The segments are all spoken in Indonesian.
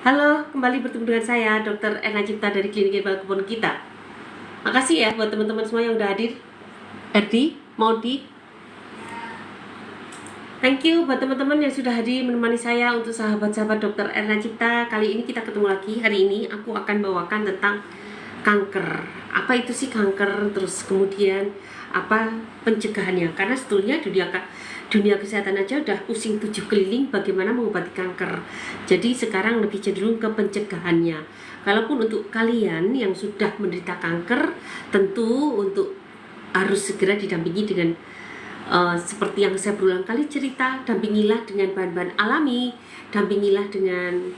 Halo, kembali bertemu dengan saya, Dr. Erna Cipta dari Klinik Herbal Kebun Kita. Makasih ya buat teman-teman semua yang udah hadir. Erdi, Maudi, thank you buat teman-teman yang sudah hadir menemani saya untuk sahabat-sahabat Dr. Erna Cipta. Kali ini kita ketemu lagi. Hari ini aku akan bawakan tentang kanker. Apa itu sih kanker? Terus kemudian apa pencegahannya? Karena sebetulnya dunia kesehatan aja udah pusing 7 keliling bagaimana mengobati kanker. Jadi sekarang lebih cenderung ke pencegahannya. Kalaupun untuk kalian yang sudah menderita kanker, tentu untuk harus segera didampingi dengan seperti yang saya berulang kali cerita, dampingilah dengan bahan-bahan alami, dampingilah dengan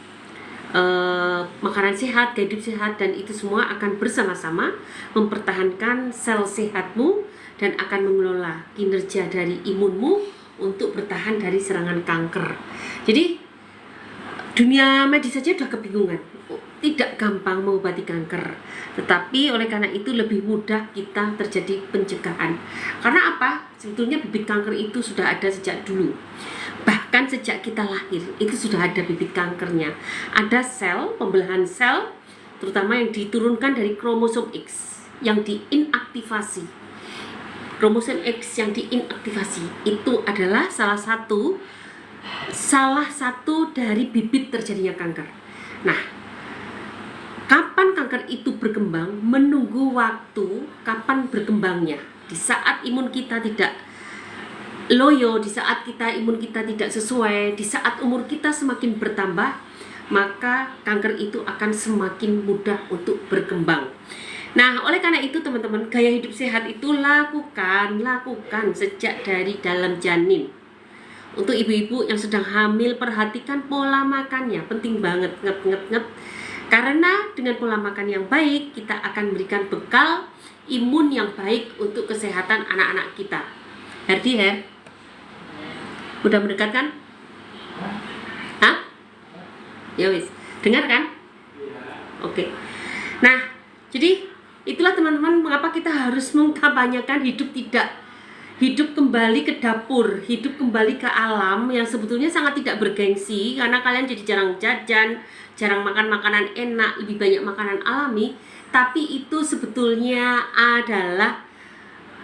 makanan sehat, gaya hidup sehat, dan itu semua akan bersama-sama mempertahankan sel sehatmu dan akan mengelola kinerja dari imunmu untuk bertahan dari serangan kanker. Jadi dunia medis saja sudah kebingungan, tidak gampang mengobati kanker. Tetapi oleh karena itu lebih mudah kita terjadi pencegahan. Karena apa? Sebetulnya bibit kanker itu sudah ada sejak dulu. Bahkan sejak kita lahir itu sudah ada bibit kankernya. Ada sel, pembelahan sel, terutama yang diturunkan dari kromosom X yang diinaktivasi. Kromosom X yang diinaktivasi itu adalah salah satu dari bibit terjadinya kanker. Nah, kapan kanker itu berkembang? Menunggu waktu kapan berkembangnya. Di saat imun kita tidak loyo, di saat imun kita tidak sesuai, di saat umur kita semakin bertambah, maka kanker itu akan semakin mudah untuk berkembang. Nah, oleh karena itu teman-teman, gaya hidup sehat itu lakukan sejak dari dalam janin. Untuk ibu-ibu yang sedang hamil, perhatikan pola makannya, penting banget, karena dengan pola makan yang baik, kita akan memberikan bekal imun yang baik untuk kesehatan anak-anak kita. Herdi, udah mendekat kan? Hah? Ya wis, dengar kan? Oke. Nah, jadi itulah teman-teman mengapa kita harus mengkampanyekan hidup kembali ke dapur, hidup kembali ke alam yang sebetulnya sangat tidak bergengsi karena kalian jadi jarang jajan, jarang makan makanan enak, lebih banyak makanan alami, tapi itu sebetulnya adalah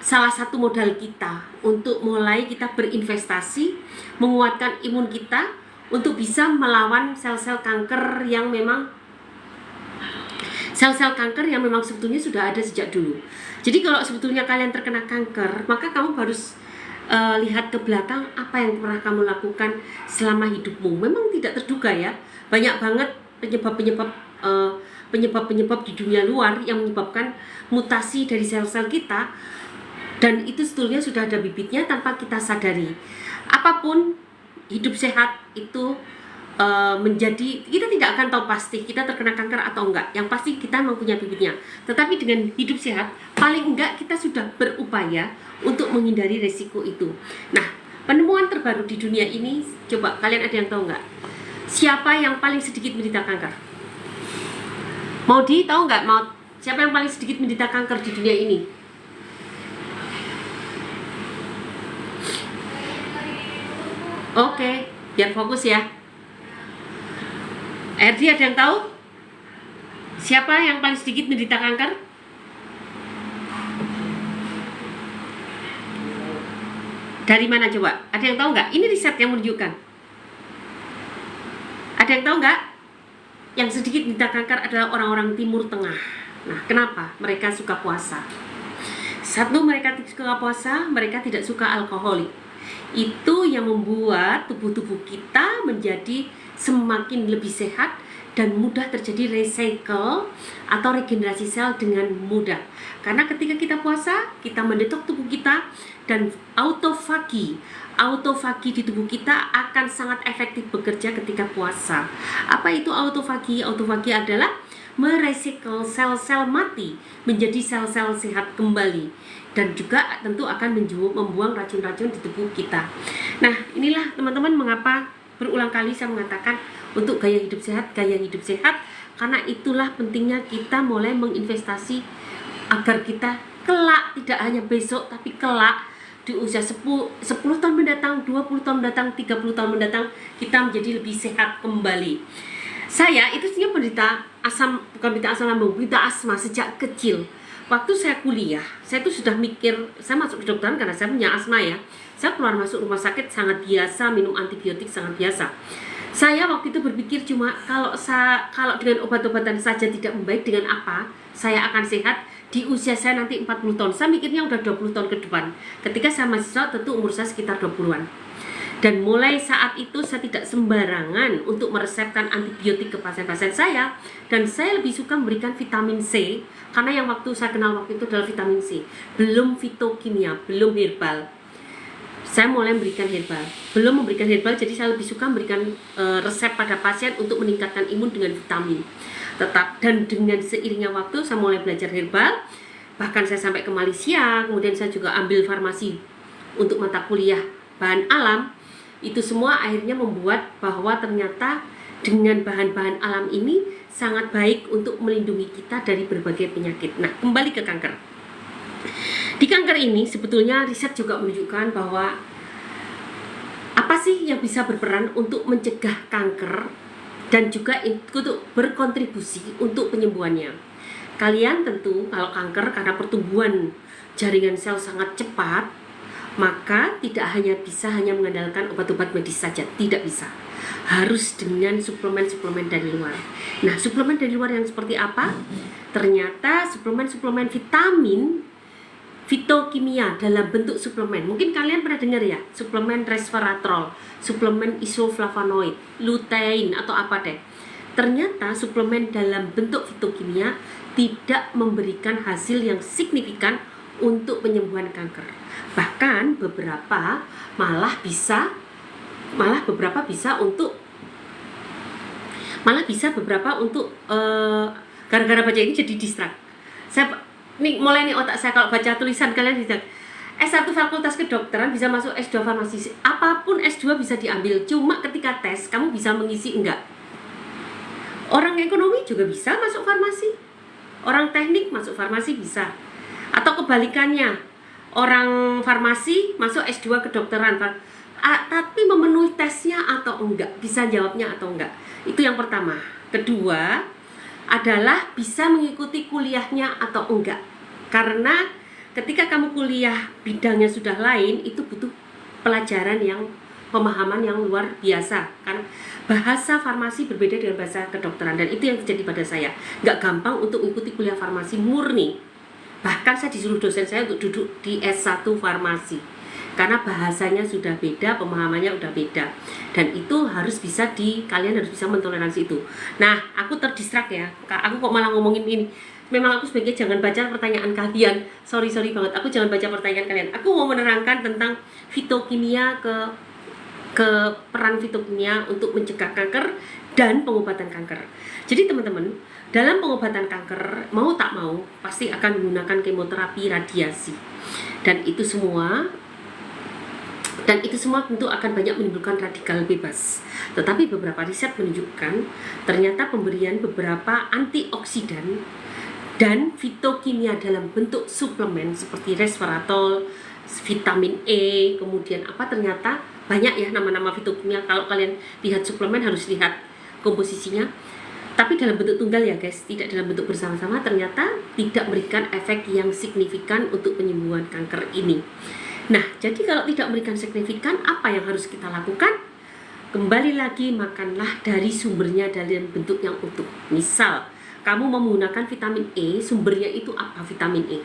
salah satu modal kita untuk mulai kita berinvestasi, menguatkan imun kita untuk bisa melawan sel-sel kanker yang memang sebetulnya sudah ada sejak dulu. Jadi kalau sebetulnya kalian terkena kanker, maka kamu harus lihat ke belakang apa yang pernah kamu lakukan selama hidupmu. Memang tidak terduga ya, banyak banget penyebab di dunia luar yang menyebabkan mutasi dari sel-sel kita, dan itu sebetulnya sudah ada bibitnya tanpa kita sadari. Apapun hidup sehat itu menjadi, kita tidak akan tahu pasti kita terkena kanker atau enggak. Yang pasti kita mempunyai bibitnya. Tetapi dengan hidup sehat, paling enggak kita sudah berupaya untuk menghindari resiko itu. Nah, penemuan terbaru di dunia ini, coba kalian ada yang tahu enggak? Siapa yang paling sedikit menderita kanker? Maudi, tahu enggak? Siapa yang paling sedikit menderita kanker di dunia ini? Oke, biar fokus ya. Erdi, ada yang tahu? Siapa yang paling sedikit menderita kanker? Dari mana coba? Ada yang tahu nggak? Ini riset yang menunjukkan. Ada yang tahu nggak? Yang sedikit menderita kanker adalah orang-orang Timur Tengah. Nah, kenapa? Mereka suka puasa. Satu, mereka suka puasa, mereka tidak suka alkohol. Itu yang membuat tubuh kita menjadi semakin lebih sehat dan mudah terjadi recycle atau regenerasi sel dengan mudah. Karena ketika kita puasa, kita mendetok tubuh kita dan autofagi di tubuh kita akan sangat efektif bekerja ketika puasa. Apa itu autofagi? Autofagi adalah merecycle sel-sel mati menjadi sel-sel sehat kembali, dan juga tentu akan membuang racun-racun di tubuh kita. Nah, inilah teman-teman mengapa berulang kali saya mengatakan untuk gaya hidup sehat, karena itulah pentingnya kita mulai menginvestasi agar kita kelak, tidak hanya besok tapi kelak di usia 10 tahun mendatang, 20 tahun mendatang, 30 tahun mendatang, kita menjadi lebih sehat kembali. Saya itu sebenarnya penderita asam, bukan penderita asam lambung, penderita asma sejak kecil. Waktu saya kuliah, saya tuh sudah mikir, saya masuk kedokteran karena saya punya asma ya. Saya keluar masuk rumah sakit sangat biasa, minum antibiotik sangat biasa. Saya waktu itu berpikir cuma kalau dengan obat-obatan saja tidak membaik, dengan apa saya akan sehat di usia saya nanti 40 tahun. Saya mikirnya udah 20 tahun ke depan. Ketika saya mahasiswa tentu umur saya sekitar 20-an. Dan mulai saat itu saya tidak sembarangan untuk meresepkan antibiotik ke pasien-pasien saya. Dan saya lebih suka memberikan vitamin C, karena yang waktu saya kenal waktu itu adalah vitamin C. Belum fitokimia, belum herbal. Saya mulai memberikan herbal. Belum memberikan herbal, jadi saya lebih suka memberikan resep pada pasien untuk meningkatkan imun dengan vitamin. Dan dengan seiringnya waktu saya mulai belajar herbal. Bahkan saya sampai ke Malaysia, kemudian saya juga ambil farmasi untuk mata kuliah bahan alam. Itu semua akhirnya membuat bahwa ternyata dengan bahan-bahan alam ini sangat baik untuk melindungi kita dari berbagai penyakit. Nah, kembali ke kanker. Di kanker ini sebetulnya riset juga menunjukkan bahwa apa sih yang bisa berperan untuk mencegah kanker dan juga untuk berkontribusi untuk penyembuhannya. Kalian tentu kalau kanker karena pertumbuhan jaringan sel sangat cepat, maka tidak hanya mengandalkan obat-obat medis saja, tidak bisa. Harus dengan suplemen-suplemen dari luar. Nah, suplemen dari luar yang seperti apa? Ternyata suplemen-suplemen vitamin, fitokimia dalam bentuk suplemen. Mungkin kalian pernah dengar ya, suplemen resveratrol, suplemen isoflavonoid, lutein atau apa deh. Ternyata suplemen dalam bentuk fitokimia tidak memberikan hasil yang signifikan untuk penyembuhan kanker. Bahkan beberapa untuk gara-gara baca ini jadi distrak. Saya nih mulai nih otak saya kalau baca tulisan kalian distrak. S1 fakultas kedokteran bisa masuk S2 farmasi. Apapun S2 bisa diambil, cuma ketika tes kamu bisa mengisi enggak. Orang ekonomi juga bisa masuk farmasi. Orang teknik masuk farmasi bisa. Atau kebalikannya, orang farmasi masuk S2 kedokteran, tapi memenuhi tesnya atau enggak, bisa jawabnya atau enggak. Itu yang pertama. Kedua adalah bisa mengikuti kuliahnya atau enggak. Karena ketika kamu kuliah bidangnya sudah lain, itu butuh pemahaman yang luar biasa. Kan bahasa farmasi berbeda dengan bahasa kedokteran, dan itu yang terjadi pada saya. Enggak gampang untuk mengikuti kuliah farmasi murni. Bahkan saya disuruh dosen saya untuk duduk di S1 farmasi karena bahasanya sudah beda, pemahamannya udah beda, dan itu kalian harus bisa mentoleransi itu. Nah, aku terdistrak ya, aku kok malah ngomongin ini. Memang aku sebaiknya jangan baca pertanyaan kalian, sorry banget, aku jangan baca pertanyaan kalian. Aku mau menerangkan tentang fitokimia, ke peran fitokimia untuk mencegah kanker dan pengobatan kanker. Jadi teman-teman, dalam pengobatan kanker, mau tak mau pasti akan menggunakan kemoterapi, radiasi, dan itu semua tentu akan banyak menimbulkan radikal bebas. Tetapi beberapa riset menunjukkan ternyata pemberian beberapa antioksidan dan fitokimia dalam bentuk suplemen seperti resveratrol, vitamin E, kemudian ternyata banyak ya nama-nama fitokimia. Kalau kalian lihat suplemen harus lihat komposisinya. Tapi dalam bentuk tunggal ya guys, tidak dalam bentuk bersama-sama, ternyata tidak memberikan efek yang signifikan untuk penyembuhan kanker ini. Nah, jadi kalau tidak memberikan signifikan, apa yang harus kita lakukan? Kembali lagi, makanlah dari sumbernya dalam bentuk yang utuh. Misal, kamu mau menggunakan vitamin E, sumbernya itu apa vitamin E?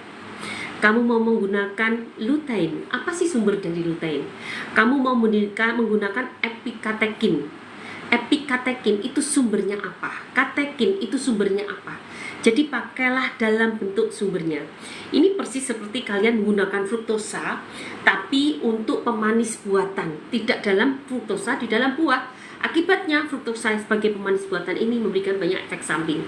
Kamu mau menggunakan lutein, apa sih sumber dari lutein? Kamu mau menggunakan epikatekin. Epikatekin itu sumbernya apa? Katekin itu sumbernya apa? Jadi pakailah dalam bentuk sumbernya. Ini persis seperti kalian menggunakan fruktosa, tapi untuk pemanis buatan, tidak dalam fruktosa di dalam buah. Akibatnya fruktosa sebagai pemanis buatan ini memberikan banyak efek samping.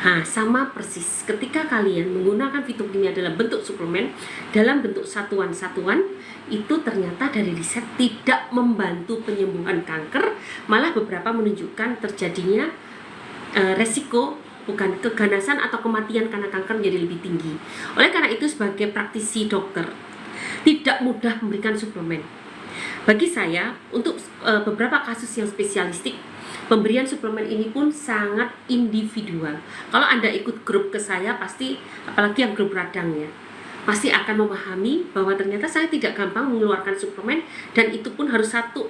Nah, sama persis ketika kalian menggunakan fitokimia dalam bentuk suplemen, dalam bentuk satuan-satuan, itu ternyata dari riset tidak membantu penyembuhan kanker, malah beberapa menunjukkan terjadinya resiko, bukan keganasan atau kematian karena kanker menjadi lebih tinggi. Oleh karena itu, sebagai praktisi dokter tidak mudah memberikan suplemen. Bagi saya, untuk beberapa kasus yang spesialistik, Pemberian suplemen ini pun sangat individual. Kalau Anda ikut grup ke saya, pasti, apalagi yang grup radang ya, pasti akan memahami bahwa ternyata saya tidak gampang mengeluarkan suplemen, dan itu pun harus satu,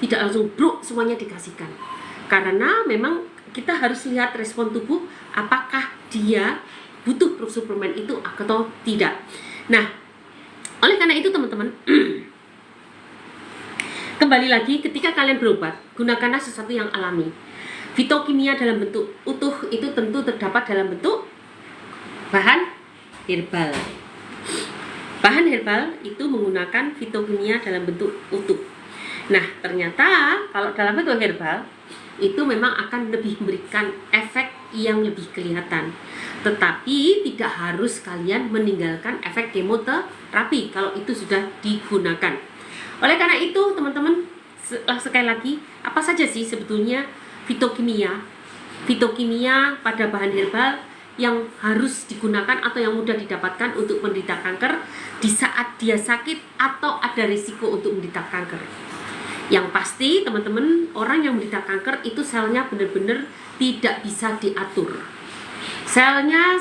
tidak langsung bruk semuanya dikasihkan. Karena memang kita harus lihat respon tubuh, apakah dia butuh suplemen itu atau tidak. Nah, oleh karena itu teman-teman, kembali lagi, ketika kalian berobat, gunakanlah sesuatu yang alami. Fitokimia dalam bentuk utuh itu tentu terdapat dalam bentuk bahan herbal. Bahan herbal itu menggunakan fitokimia dalam bentuk utuh. Nah, ternyata kalau dalam bentuk herbal itu memang akan lebih memberikan efek yang lebih kelihatan. Tetapi tidak harus kalian meninggalkan efek kemoterapi kalau itu sudah digunakan. Oleh karena itu, teman-teman, sekali lagi, apa saja sih sebetulnya fitokimia? Fitokimia pada bahan herbal yang harus digunakan atau yang mudah didapatkan untuk menderita kanker di saat dia sakit atau ada risiko untuk menderita kanker. Yang pasti, teman-teman, orang yang menderita kanker itu selnya benar-benar tidak bisa diatur. Selnya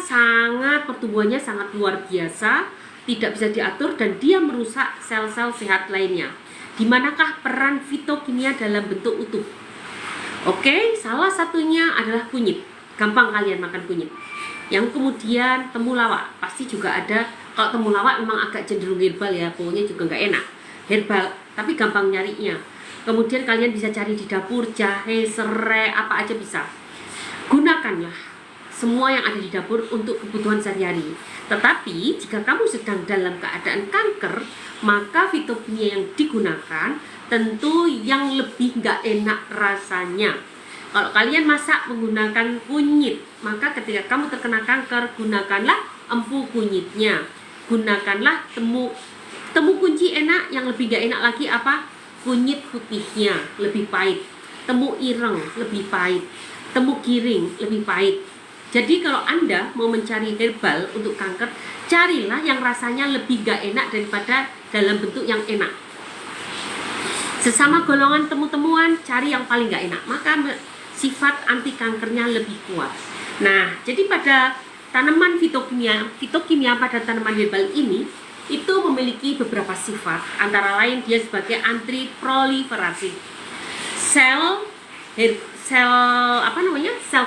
pertumbuhannya sangat luar biasa, tidak bisa diatur, dan dia merusak sel-sel sehat lainnya. Di manakah peran fitokimia dalam bentuk utuh? Oke, salah satunya adalah kunyit. Gampang kalian makan kunyit. Yang kemudian temulawak, pasti juga ada. Kalau temulawak memang agak cenderung herbal ya, pokoknya juga nggak enak. Herbal, tapi gampang nyarinya. Kemudian kalian bisa cari di dapur, jahe, serai, apa aja bisa. Gunakanlah semua yang ada di dapur untuk kebutuhan sehari-hari. Tetapi jika kamu sedang dalam keadaan kanker, maka fitokimia yang digunakan tentu yang lebih nggak enak rasanya. Kalau kalian masak menggunakan kunyit, maka ketika kamu terkena kanker, gunakanlah empu kunyitnya. Gunakanlah temu kunci enak. Yang lebih nggak enak lagi apa? Kunyit putihnya lebih pahit. Temu ireng lebih pahit. Temu giring lebih pahit. Jadi kalau Anda mau mencari herbal untuk kanker, carilah yang rasanya lebih gak enak daripada dalam bentuk yang enak. Sesama golongan temu-temuan, cari yang paling gak enak, maka sifat anti kankernya lebih kuat. Nah, jadi pada tanaman fitokimia pada tanaman herbal ini itu memiliki beberapa sifat, antara lain dia sebagai anti proliferasi. Sel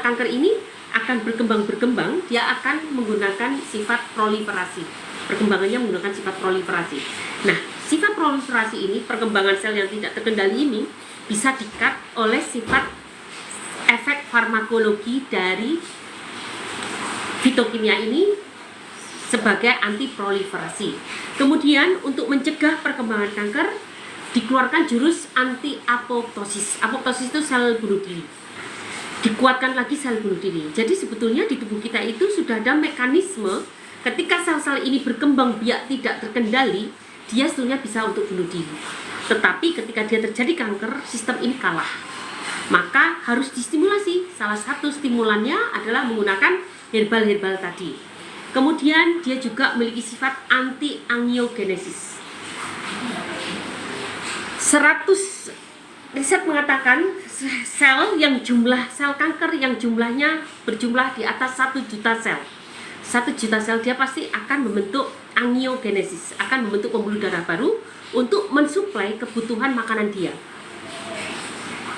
kanker ini akan berkembang, dia akan menggunakan sifat proliferasi. Perkembangannya menggunakan sifat proliferasi. Nah, sifat proliferasi ini, perkembangan sel yang tidak terkendali ini, bisa di-cut oleh sifat efek farmakologi dari fitokimia ini sebagai anti proliferasi. Kemudian untuk mencegah perkembangan kanker, dikeluarkan jurus anti apoptosis. Apoptosis itu sel bunuh diri. Dikuatkan lagi sel bunuh diri. Jadi sebetulnya di tubuh kita itu sudah ada mekanisme ketika sel-sel ini berkembang biak tidak terkendali, dia sebetulnya bisa untuk bunuh diri. Tetapi ketika dia terjadi kanker, sistem ini kalah. Maka harus distimulasi. Salah satu stimulannya adalah menggunakan herbal-herbal tadi. Kemudian dia juga memiliki sifat anti-angiogenesis. 100 riset mengatakan sel kanker yang jumlahnya berjumlah di atas 1 juta sel. 1 juta sel dia pasti akan membentuk angiogenesis, akan membentuk pembuluh darah baru untuk mensuplai kebutuhan makanan dia.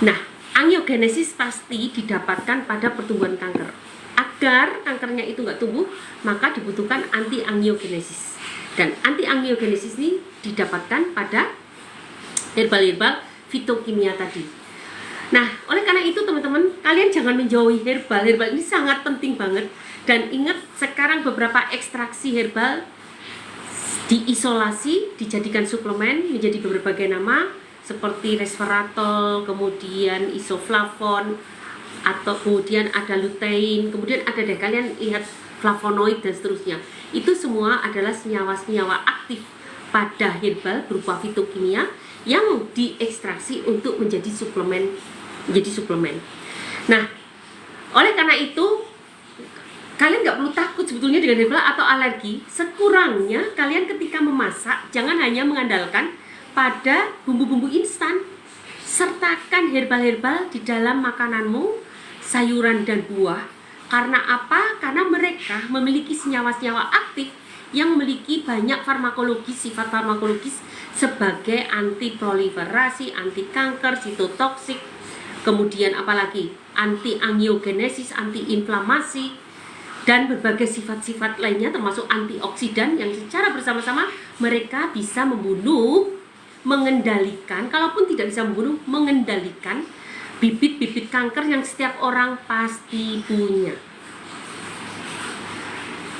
Nah, angiogenesis pasti didapatkan pada pertumbuhan kanker. Agar kankernya itu nggak tumbuh, maka dibutuhkan anti-angiogenesis. Dan anti-angiogenesis ini didapatkan pada herbal-herbal fitokimia tadi. Nah, oleh karena itu teman-teman, kalian jangan menjauhi herbal. Herbal ini sangat penting banget. Dan ingat, sekarang beberapa ekstraksi herbal diisolasi, dijadikan suplemen menjadi berbagai nama, seperti resveratrol, kemudian isoflavon, atau kemudian ada lutein, kemudian ada deh kalian lihat flavonoid dan seterusnya. Itu semua adalah senyawa-senyawa aktif pada herbal berupa fitokimia yang diekstraksi untuk menjadi suplemen. Nah, oleh karena itu kalian nggak perlu takut sebetulnya dengan herbal atau alergi. Sekurangnya kalian ketika memasak jangan hanya mengandalkan pada bumbu-bumbu instan. sertakan herbal-herbal di dalam makananmu, sayuran dan buah. Karena apa? Karena mereka memiliki senyawa-senyawa aktif yang memiliki banyak farmakologis, sifat farmakologis sebagai anti proliferasi, anti kanker, sitotoksik, kemudian apalagi anti angiogenesis, anti inflamasi, dan berbagai sifat-sifat lainnya termasuk antioksidan yang secara bersama-sama mereka bisa membunuh, mengendalikan, kalaupun tidak bisa membunuh, mengendalikan bibit-bibit kanker yang setiap orang pasti punya.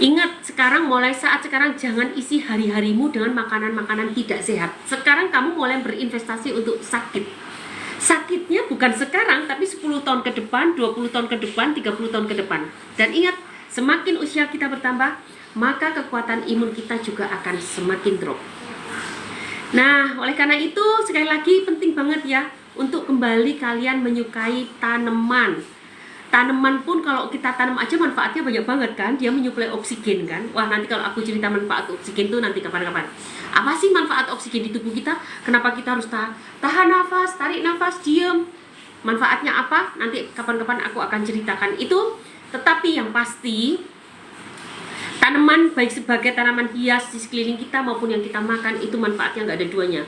Ingat, mulai saat sekarang jangan isi hari-harimu dengan makanan-makanan tidak sehat. Sekarang kamu mulai berinvestasi untuk sakit. Sakitnya bukan sekarang, tapi 10 tahun ke depan, 20 tahun ke depan, 30 tahun ke depan. Dan ingat, semakin usia kita bertambah, maka kekuatan imun kita juga akan semakin drop. Nah, oleh karena itu, sekali lagi penting banget ya, untuk kembali kalian menyukai tanaman. Tanaman pun kalau kita tanam aja manfaatnya banyak banget kan, dia menyuplai oksigen kan. Wah, nanti kalau aku cerita manfaat oksigen tuh nanti kapan-kapan. Apa sih manfaat oksigen di tubuh kita? Kenapa kita harus tahan nafas, tarik nafas, diem? Manfaatnya apa? Nanti kapan-kapan aku akan ceritakan itu. Tetapi yang pasti, tanaman baik sebagai tanaman hias di sekeliling kita maupun yang kita makan itu manfaatnya nggak ada duanya.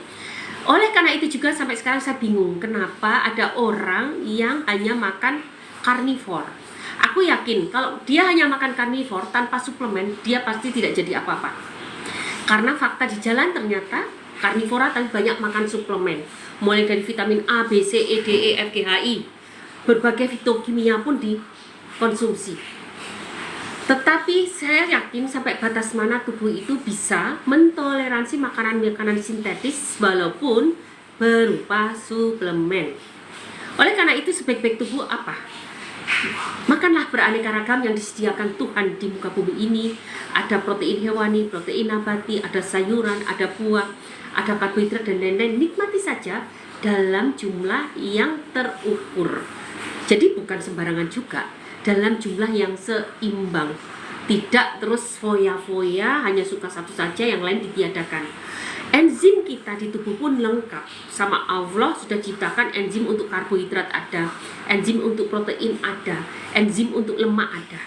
Oleh karena itu juga sampai sekarang saya bingung kenapa ada orang yang hanya makan karnivor. Aku yakin kalau dia hanya makan karnivor tanpa suplemen, dia pasti tidak jadi apa-apa. Karena fakta di jalan ternyata karnivora tapi banyak makan suplemen. Mulai dari vitamin A, B, C, E, D, E, F, G, H, I. Berbagai fitokimia pun dikonsumsi. Tetapi saya yakin sampai batas mana tubuh itu bisa mentoleransi makanan-makanan sintetis walaupun berupa suplemen. Oleh karena itu sebaik-baik tubuh apa? Makanlah beraneka ragam yang disediakan Tuhan di muka bumi ini. Ada protein hewani, protein nabati, ada sayuran, ada buah, ada karbohidrat dan lain-lain. Nikmati saja dalam jumlah yang terukur. Jadi bukan sembarangan juga, dalam jumlah yang seimbang. Tidak terus foya-foya, hanya suka satu saja, yang lain ditiadakan. Enzim kita di tubuh pun lengkap. Sama Allah sudah ciptakan enzim untuk karbohidrat ada, enzim untuk protein ada, enzim untuk lemak ada.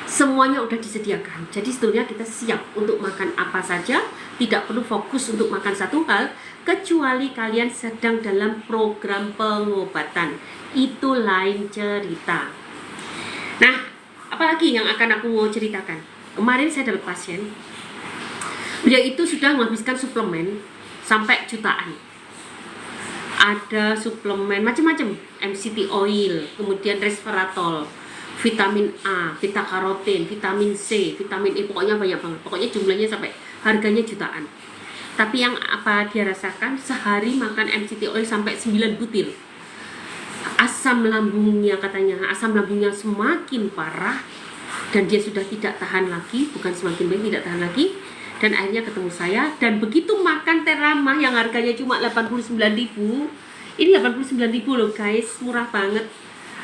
Semuanya udah disediakan. Jadi sebetulnya kita siap untuk makan apa saja, tidak perlu fokus untuk makan satu hal, kecuali kalian sedang dalam program pengobatan. Itu lain cerita. Nah, apalagi yang akan aku mau ceritakan? Kemarin saya dapat pasien, beliau itu sudah menghabiskan suplemen sampai jutaan. Ada suplemen macam-macam, MCT oil, kemudian resveratrol, vitamin A, beta karotin, vitamin C, vitamin E, pokoknya banyak banget. Pokoknya jumlahnya sampai harganya jutaan. Tapi yang apa dia rasakan, sehari makan MCT oil sampai 9 butir. Asam lambungnya katanya, asam lambungnya semakin parah dan dia sudah tidak tahan lagi, bukan semakin baik, tidak tahan lagi. Dan akhirnya ketemu saya, dan begitu makan Teramah yang harganya cuma 89.000, ini 89.000 loh guys, murah banget,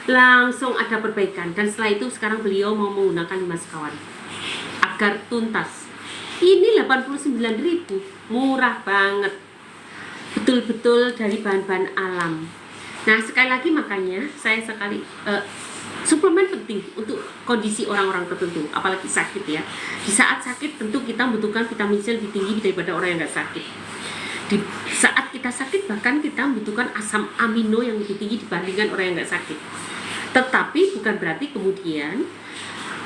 langsung ada perbaikan. Dan setelah itu sekarang beliau mau menggunakan 5 sekawan agar tuntas. Ini 89.000, murah banget, betul-betul dari bahan-bahan alam. Nah, sekali lagi makanya saya suplemen penting untuk kondisi orang-orang tertentu, apalagi sakit ya. Di saat sakit tentu kita membutuhkan vitamin C lebih tinggi daripada orang yang nggak sakit. Di saat kita sakit bahkan kita membutuhkan asam amino yang lebih tinggi dibandingkan orang yang nggak sakit. Tetapi bukan berarti kemudian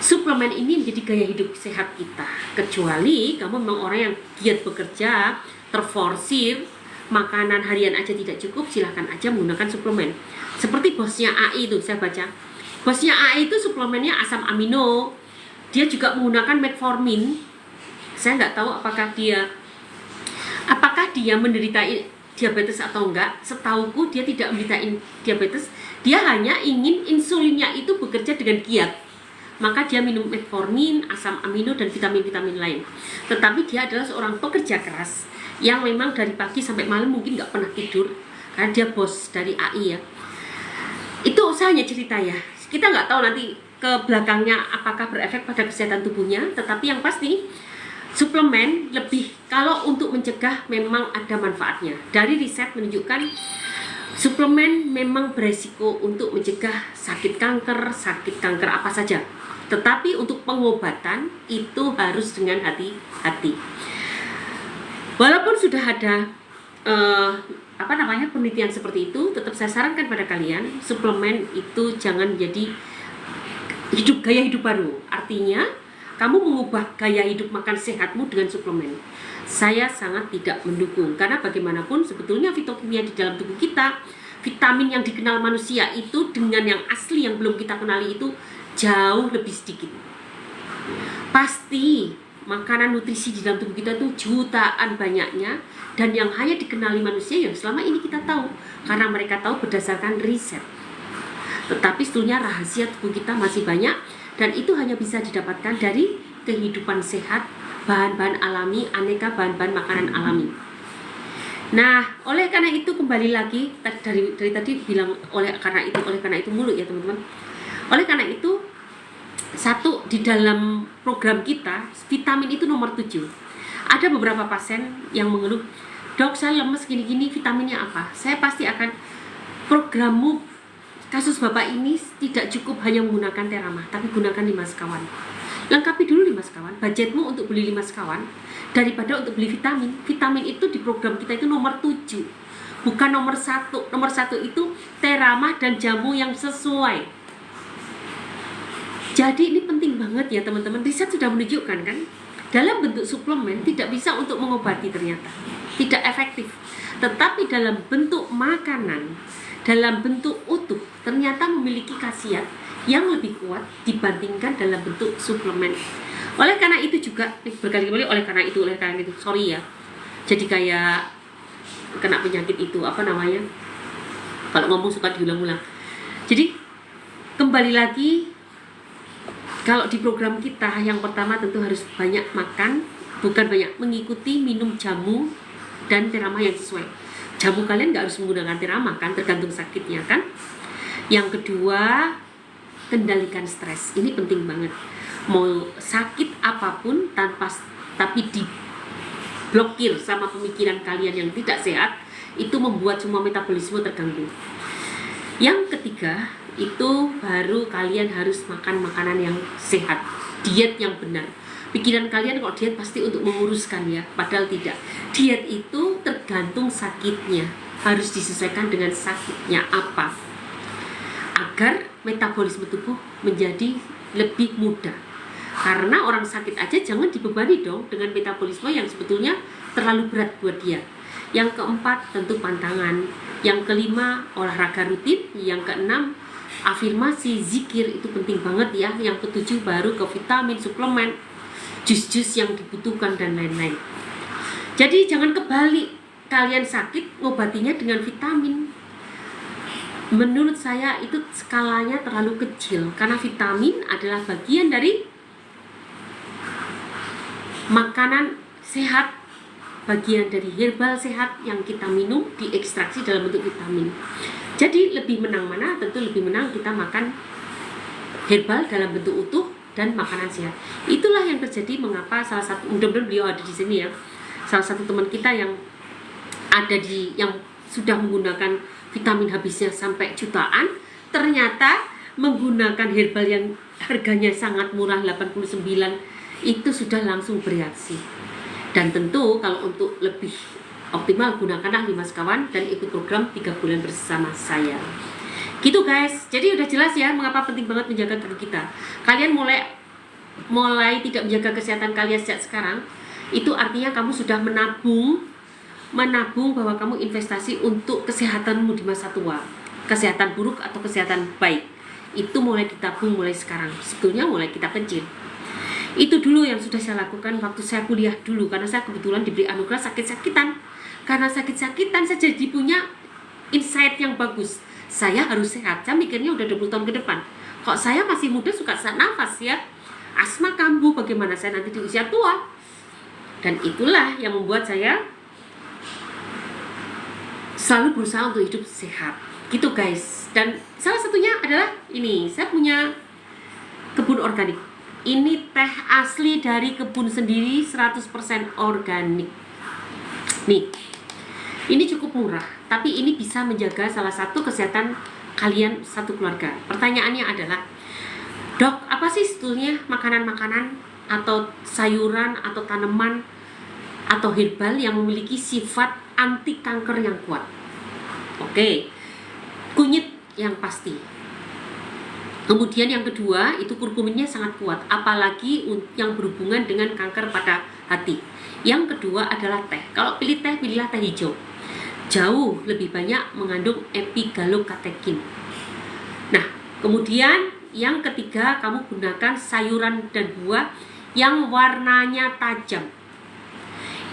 suplemen ini menjadi gaya hidup sehat kita. Kecuali kamu memang orang yang giat bekerja, terforsir, makanan harian aja tidak cukup, silahkan aja menggunakan suplemen. Seperti bosnya AI itu saya baca. Bosnya AI itu suplemennya asam amino. Dia juga menggunakan metformin. Saya nggak tahu apakah dia menderita diabetes atau enggak. Setauku dia tidak menderita diabetes. Dia hanya ingin insulinnya itu bekerja dengan giat. Maka dia minum metformin, asam amino, dan vitamin-vitamin lain. Tetapi dia adalah seorang pekerja keras yang memang dari pagi sampai malam mungkin nggak pernah tidur. Karena dia bos dari AI ya. Itu usahanya cerita ya. Kita nggak tahu nanti ke belakangnya apakah berefek pada kesehatan tubuhnya, tetapi yang pasti suplemen lebih, kalau untuk mencegah memang ada manfaatnya. Dari riset menunjukkan Suplemen memang beresiko untuk mencegah sakit kanker apa saja. Tetapi untuk pengobatan itu harus dengan hati-hati. Walaupun sudah ada penelitian seperti itu, tetap saya sarankan pada kalian, suplemen itu jangan jadi gaya hidup baru. Artinya kamu mengubah gaya hidup makan sehatmu dengan suplemen. Saya sangat tidak mendukung, karena bagaimanapun sebetulnya fitokimia di dalam tubuh kita, vitamin yang dikenal manusia itu dengan yang asli yang belum kita kenali itu jauh lebih sedikit. Pasti makanan nutrisi di dalam tubuh kita itu jutaan banyaknya, dan yang hanya dikenali manusia yang selama ini kita tahu karena mereka tahu berdasarkan riset. Tetapi sebetulnya rahasia tubuh kita masih banyak, dan itu hanya bisa didapatkan dari kehidupan sehat, bahan-bahan alami, aneka bahan-bahan makanan alami. Nah, oleh karena itu kembali lagi dari tadi bilang oleh karena itu mulu ya teman-teman. Oleh karena itu, satu, di dalam program kita vitamin itu nomor 7. Ada beberapa pasien yang mengeluh, "Dok, saya lemes gini-gini, vitaminnya apa?" Saya pasti akan, programmu kasus Bapak ini tidak cukup hanya menggunakan Teramah, tapi gunakan 5 sekawan. Lengkapi dulu 5 sekawan, budgetmu untuk beli 5 sekawan daripada untuk beli vitamin. Vitamin itu di program kita itu nomor 7, bukan nomor 1. Nomor 1 itu Teramah dan jamu yang sesuai. Jadi ini penting banget ya teman-teman. Riset sudah menunjukkan kan, dalam bentuk suplemen tidak bisa untuk mengobati, ternyata tidak efektif. Tetapi dalam bentuk makanan, dalam bentuk utuh, ternyata memiliki khasiat yang lebih kuat dibandingkan dalam bentuk suplemen. Oleh karena itu juga, berkali-kali oleh karena itu, sorry ya, jadi kayak kena penyakit itu, kalau ngomong suka diulang-ulang. Jadi kembali lagi, kalau di program kita yang pertama tentu harus banyak makan, bukan banyak, mengikuti minum jamu dan Teramah yang sesuai. Jamu kalian nggak harus menggunakan Teramah kan, tergantung sakitnya kan. Yang kedua, kendalikan stres. Ini penting banget. Mau sakit apapun tapi diblokir sama pemikiran kalian yang tidak sehat, itu membuat semua metabolisme terganggu. Yang ketiga, itu baru kalian harus makan makanan yang sehat, diet yang benar. Pikiran kalian kalau diet pasti untuk menguruskan ya, padahal tidak. Diet itu tergantung sakitnya, harus disesuaikan dengan sakitnya apa, agar metabolisme tubuh menjadi lebih mudah. Karena orang sakit aja jangan dibebani dong dengan metabolisme yang sebetulnya terlalu berat buat dia. Yang keempat, tentu pantangan. Yang kelima, olahraga rutin. Yang keenam, afirmasi, zikir, itu penting banget ya. Yang ketujuh baru ke vitamin, suplemen, jus-jus yang dibutuhkan dan lain-lain. Jadi jangan kebalik, kalian sakit ngobatinya dengan vitamin. Menurut saya itu skalanya terlalu kecil, karena vitamin adalah bagian dari makanan sehat, bagian dari herbal sehat yang kita minum diekstraksi dalam bentuk vitamin. Jadi lebih menang mana? Tentu lebih menang kita makan herbal dalam bentuk utuh dan makanan sehat. Itulah yang terjadi mengapa salah satu, mudah-mudahan beliau ada di sini ya, salah satu teman kita yang sudah menggunakan vitamin habisnya sampai jutaan, ternyata menggunakan herbal yang harganya sangat murah 89 itu sudah langsung bereaksi. Dan tentu kalau untuk lebih optimal, gunakanlah 5 sekawan dan ikut program 3 bulan bersama saya. Gitu guys, jadi udah jelas ya mengapa penting banget menjaga tubuh kita. Kalian mulai tidak menjaga kesehatan kalian sejak sekarang, itu artinya kamu sudah menabung bahwa kamu investasi untuk kesehatanmu di masa tua. Kesehatan buruk atau kesehatan baik, itu mulai ditabung mulai sekarang. Sebetulnya mulai kita kecil. Itu dulu yang sudah saya lakukan waktu saya kuliah dulu, karena saya kebetulan diberi anugerah sakit-sakitan. Karena sakit-sakitan saya jadi punya insight yang bagus. Saya harus sehat. Saya mikirnya udah 20 tahun ke depan. Kok saya masih muda suka sesak nafas ya? Asma kambuh, bagaimana saya nanti di usia tua? Dan itulah yang membuat saya selalu berusaha untuk hidup sehat. Gitu guys. Dan salah satunya adalah ini, saya punya kebun organik. Ini teh asli dari kebun sendiri, 100% organik. Nih, Ini cukup murah, tapi ini bisa menjaga salah satu kesehatan kalian satu keluarga. Pertanyaannya adalah, dok, apa sih sebetulnya makanan-makanan atau sayuran atau tanaman atau herbal yang memiliki sifat anti kanker yang kuat? Oke, kunyit yang pasti. Kemudian yang kedua, itu kurkuminnya sangat kuat, apalagi yang berhubungan dengan kanker pada hati. Yang kedua adalah teh. Kalau pilih teh, pilihlah teh hijau. Jauh lebih banyak mengandung epigalokatekin. Nah, kemudian yang ketiga, kamu gunakan sayuran dan buah yang warnanya tajam.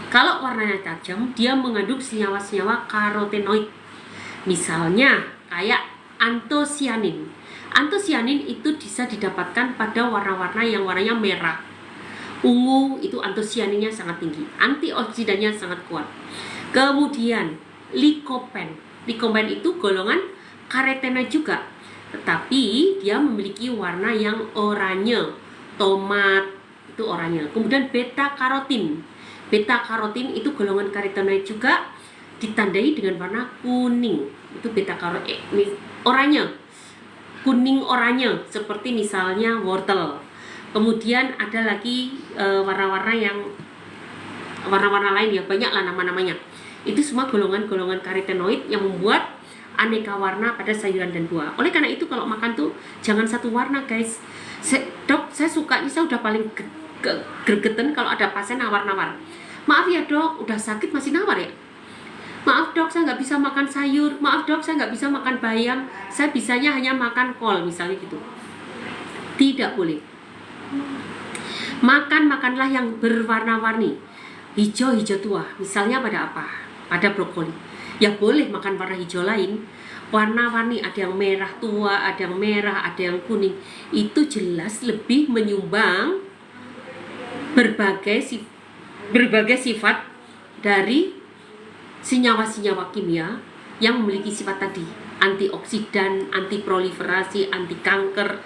Kalau warnanya tajam, dia mengandung senyawa-senyawa karotenoid. Misalnya kayak antosianin. Antosianin itu bisa didapatkan pada warna-warna yang warnanya merah. Ungu itu antosianinnya sangat tinggi. Antioksidannya sangat kuat. Kemudian likopen. Likopen itu golongan karotenoid juga, tetapi dia memiliki warna yang oranye. Tomat itu oranye. Kemudian beta karotin. Beta karotin itu golongan karotenoid juga, ditandai dengan warna kuning. Itu beta karotin oranye. Kuning oranye, seperti misalnya wortel. Kemudian ada lagi warna-warna yang warna-warna lain ya, banyak lah nama-namanya. Itu semua golongan-golongan karotenoid yang membuat aneka warna pada sayuran dan buah. Oleh karena itu kalau makan tuh jangan satu warna, guys. Dok, saya sukanya, saya udah paling gregetan kalau ada pasien nawar-nawar. Maaf ya dok, udah sakit masih nawar ya? Maaf dok, saya nggak bisa makan sayur. Maaf dok, saya nggak bisa makan bayam. Saya bisanya hanya makan kol, misalnya gitu. Tidak boleh. Makanlah yang berwarna-warni. Hijau-hijau tua, misalnya pada apa? Pada brokoli. Ya boleh makan warna hijau lain. Warna-warni, ada yang merah tua, ada yang merah, ada yang kuning. Itu jelas lebih menyumbang berbagai sifat dari senyawa-senyawa kimia yang memiliki sifat tadi, antioksidan, anti proliferasi, anti kanker,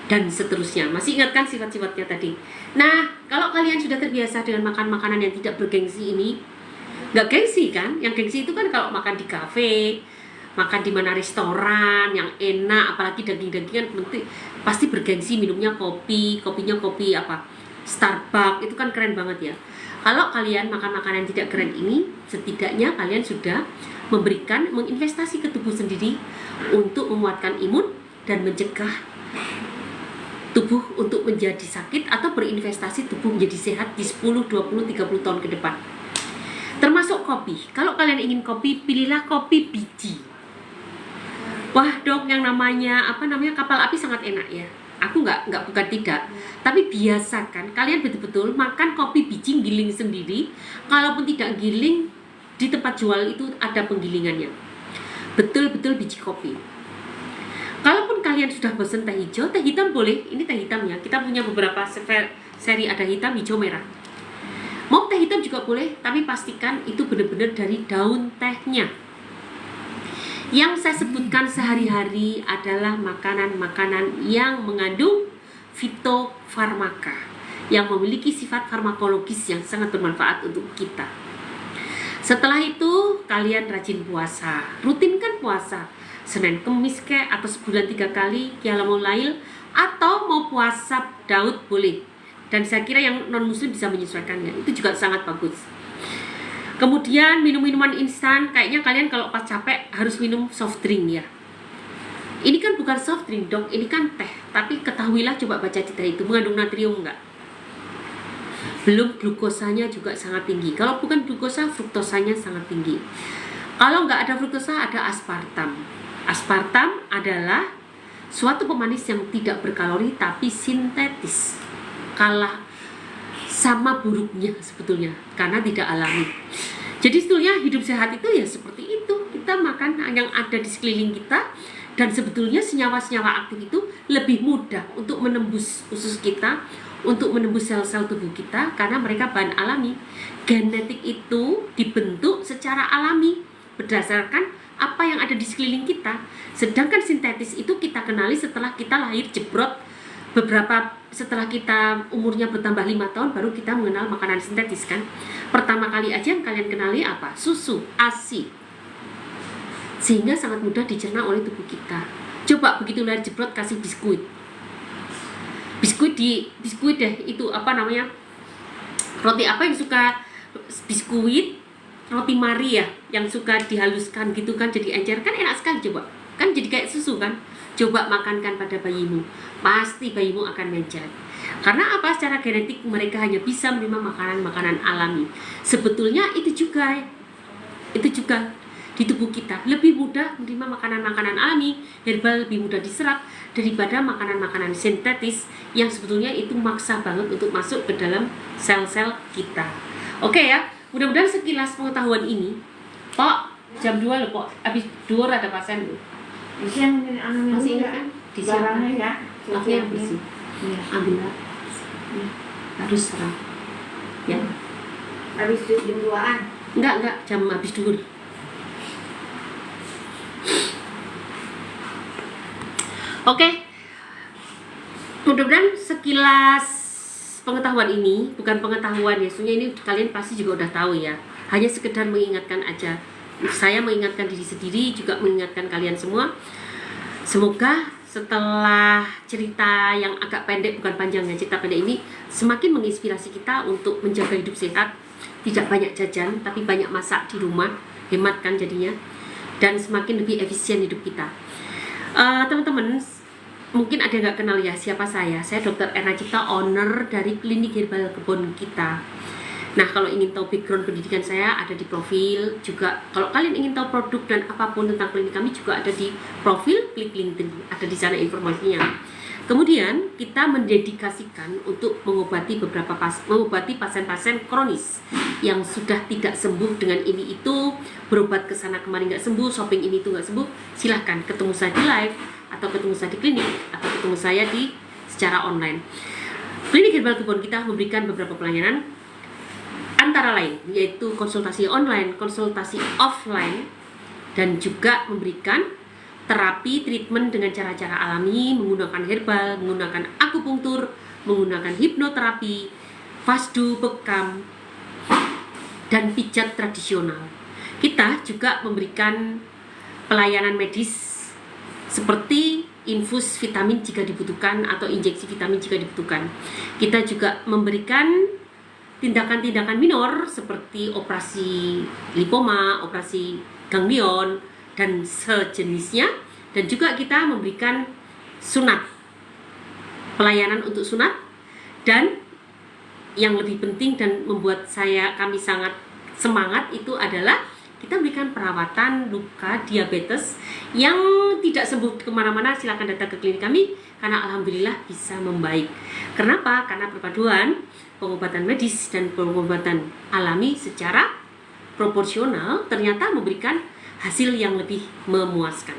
dan seterusnya. Masih ingat kan sifat-sifatnya tadi? Nah, kalau kalian sudah terbiasa dengan makan makanan yang tidak bergengsi ini, nggak gengsi kan? Yang gengsi itu kan kalau makan di kafe, makan di mana restoran yang enak, apalagi daging-dagingan, pasti bergengsi, minumnya kopinya kopi apa? Starbucks, itu kan keren banget ya. Kalau kalian makan makanan tidak keren ini, setidaknya kalian sudah menginvestasi ke tubuh sendiri untuk menguatkan imun dan mencegah tubuh untuk menjadi sakit, atau berinvestasi tubuh menjadi sehat di 10, 20, 30 tahun ke depan. Termasuk kopi. Kalau kalian ingin kopi, pilihlah kopi biji. Wah dok, yang namanya kapal api sangat enak ya. Aku bukan tidak, tapi biasakan kalian betul-betul makan kopi biji giling sendiri. Kalaupun tidak giling, di tempat jual itu ada penggilingannya. Betul-betul biji kopi. Kalaupun kalian sudah bosan teh hijau, teh hitam boleh. Ini teh hitam ya. Kita punya beberapa seri, ada hitam, hijau, merah. Mau teh hitam juga boleh, tapi pastikan itu benar-benar dari daun tehnya. Yang saya sebutkan sehari-hari adalah makanan-makanan yang mengandung fitofarmaka, yang memiliki sifat farmakologis yang sangat bermanfaat untuk kita. Setelah itu, kalian rajin puasa. Rutinkan puasa. Senin Kemis atau sebulan 3 kali, qiyamul lail, atau mau puasa Daud boleh. Dan saya kira yang non muslim bisa menyesuaikannya, itu juga sangat bagus. Kemudian minum minuman instan, kayaknya kalian kalau pas capek harus minum soft drink ya. Ini kan bukan soft drink dok, ini kan teh. Tapi ketahuilah, coba baca di teh itu mengandung natrium enggak. Belum glukosanya juga sangat tinggi. Kalau bukan glukosa, fruktosanya sangat tinggi. Kalau nggak ada fruktosa, ada aspartam. Aspartam adalah suatu pemanis yang tidak berkalori tapi sintetis. Kalah sama buruknya sebetulnya, karena tidak alami. Jadi sebetulnya hidup sehat itu ya seperti itu. Kita makan yang ada di sekeliling kita, dan sebetulnya senyawa-senyawa aktif itu lebih mudah untuk menembus usus kita, untuk menembus sel-sel tubuh kita, karena mereka bahan alami. Genetik itu dibentuk secara alami berdasarkan apa yang ada di sekeliling kita. Sedangkan sintetis itu kita kenali setelah kita lahir jebrot beberapa setelah kita umurnya bertambah 5 tahun baru kita mengenal makanan sintetis kan. Pertama kali aja yang kalian kenali apa? Susu, ASI. Sehingga sangat mudah dicerna oleh tubuh kita. Coba begitu lihat jebrot kasih biskuit. Biskuit deh itu apa namanya? Roti apa yang suka biskuit? Roti Mari ya, yang suka dihaluskan gitu kan jadi encer kan enak sekali coba. Kan jadi kayak susu kan. Coba makankan pada bayimu, pasti bayimu akan mencret. Karena apa? Secara genetik mereka hanya bisa menerima makanan-makanan alami. Sebetulnya itu juga di tubuh kita lebih mudah menerima makanan-makanan alami, herbal lebih mudah diserap daripada makanan-makanan sintetis yang sebetulnya itu maksa banget untuk masuk ke dalam sel-sel kita. Oke ya, mudah-mudahan sekilas pengetahuan ini. Pok, jam 2 loh Pok, habis 2 ada pasien loh. Masih ingat kan? Di sana ya. Aku yang bersih. Ya, ambil lah. Harus serang. Ya. Habis jam 2-an. Enggak, jam habis duhur. Oke. Mudah-mudahan sekilas pengetahuan ini, bukan pengetahuan ya, sebenarnya ini kalian pasti juga udah tahu ya. Hanya sekedar mengingatkan aja. Saya mengingatkan diri sendiri, juga mengingatkan kalian semua. Semoga setelah cerita yang agak pendek, bukan panjang ya, cerita pendek ini semakin menginspirasi kita untuk menjaga hidup sehat. Tidak banyak jajan, tapi banyak masak di rumah, hemat kan jadinya. Dan semakin lebih efisien hidup kita. Teman-teman, mungkin ada yang gak kenal ya siapa saya. Saya Dr. Erna Cipta, owner dari klinik herbal kebun kita. Nah, kalau ingin tahu background pendidikan saya ada di profil juga. Kalau kalian ingin tahu produk dan apapun tentang klinik kami juga ada di profil, klik LinkedIn, ada di sana informasinya. Kemudian kita mendedikasikan untuk mengobati pasien-pasien kronis yang sudah tidak sembuh dengan ini itu, berobat ke sana kemarin nggak sembuh, shopping ini itu nggak sembuh. Silahkan ketemu saya di live atau ketemu saya di klinik atau ketemu saya di secara online. Klinik herbal kebun kita memberikan beberapa pelayanan, antara lain yaitu konsultasi online, konsultasi offline, dan juga memberikan terapi treatment dengan cara-cara alami, menggunakan herbal, menggunakan akupunktur, menggunakan hipnoterapi, fasdu, bekam, dan pijat tradisional. Kita juga memberikan pelayanan medis seperti infus vitamin jika dibutuhkan atau injeksi vitamin jika dibutuhkan. Kita juga memberikan tindakan-tindakan minor seperti operasi lipoma, operasi ganglion, dan sejenisnya. Dan juga kita memberikan sunat, pelayanan untuk sunat. Dan yang lebih penting dan membuat kami sangat semangat itu adalah kita berikan perawatan luka diabetes yang tidak sembuh kemana-mana. Silakan datang ke klinik kami karena alhamdulillah bisa membaik. Kenapa? Karena perpaduan pengobatan medis dan pengobatan alami secara proporsional ternyata memberikan hasil yang lebih memuaskan.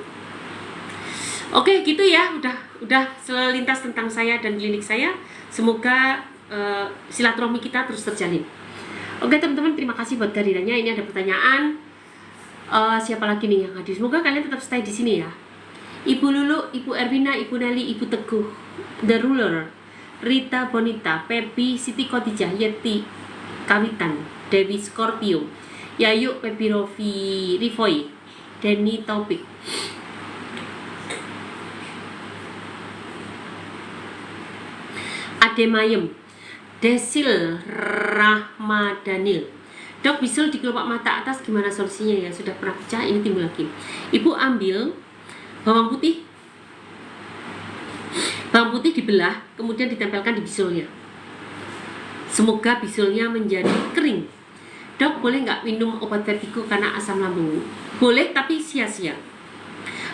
Oke, gitu ya. Udah selintas tentang saya dan klinik saya. Semoga silaturahmi kita terus terjalin. Oke teman-teman, terima kasih buat kehadirannya. Ini ada pertanyaan. Siapa lagi nih yang hadir? Semoga kalian tetap stay di sini ya. Ibu Lulu, Ibu Erwina, Ibu Nelly, Ibu Teguh, The Ruler, Rita Bonita, Pepi, Siti Khotijah, Yeti Kawitan, Dewi Scorpio, Yayu, Pepi Rivoy, Denny Taufik, Ade Mayem, Desil Rahmadanil. Dok, bisul di kelopak mata atas gimana solusinya ya? Sudah pernah pecah, ini timbul lagi. Ibu ambil bawang putih dibelah, kemudian ditempelkan di bisulnya. Semoga bisulnya menjadi kering. Dok, boleh nggak minum obat vertigo karena asam lambung? Boleh, tapi sia-sia.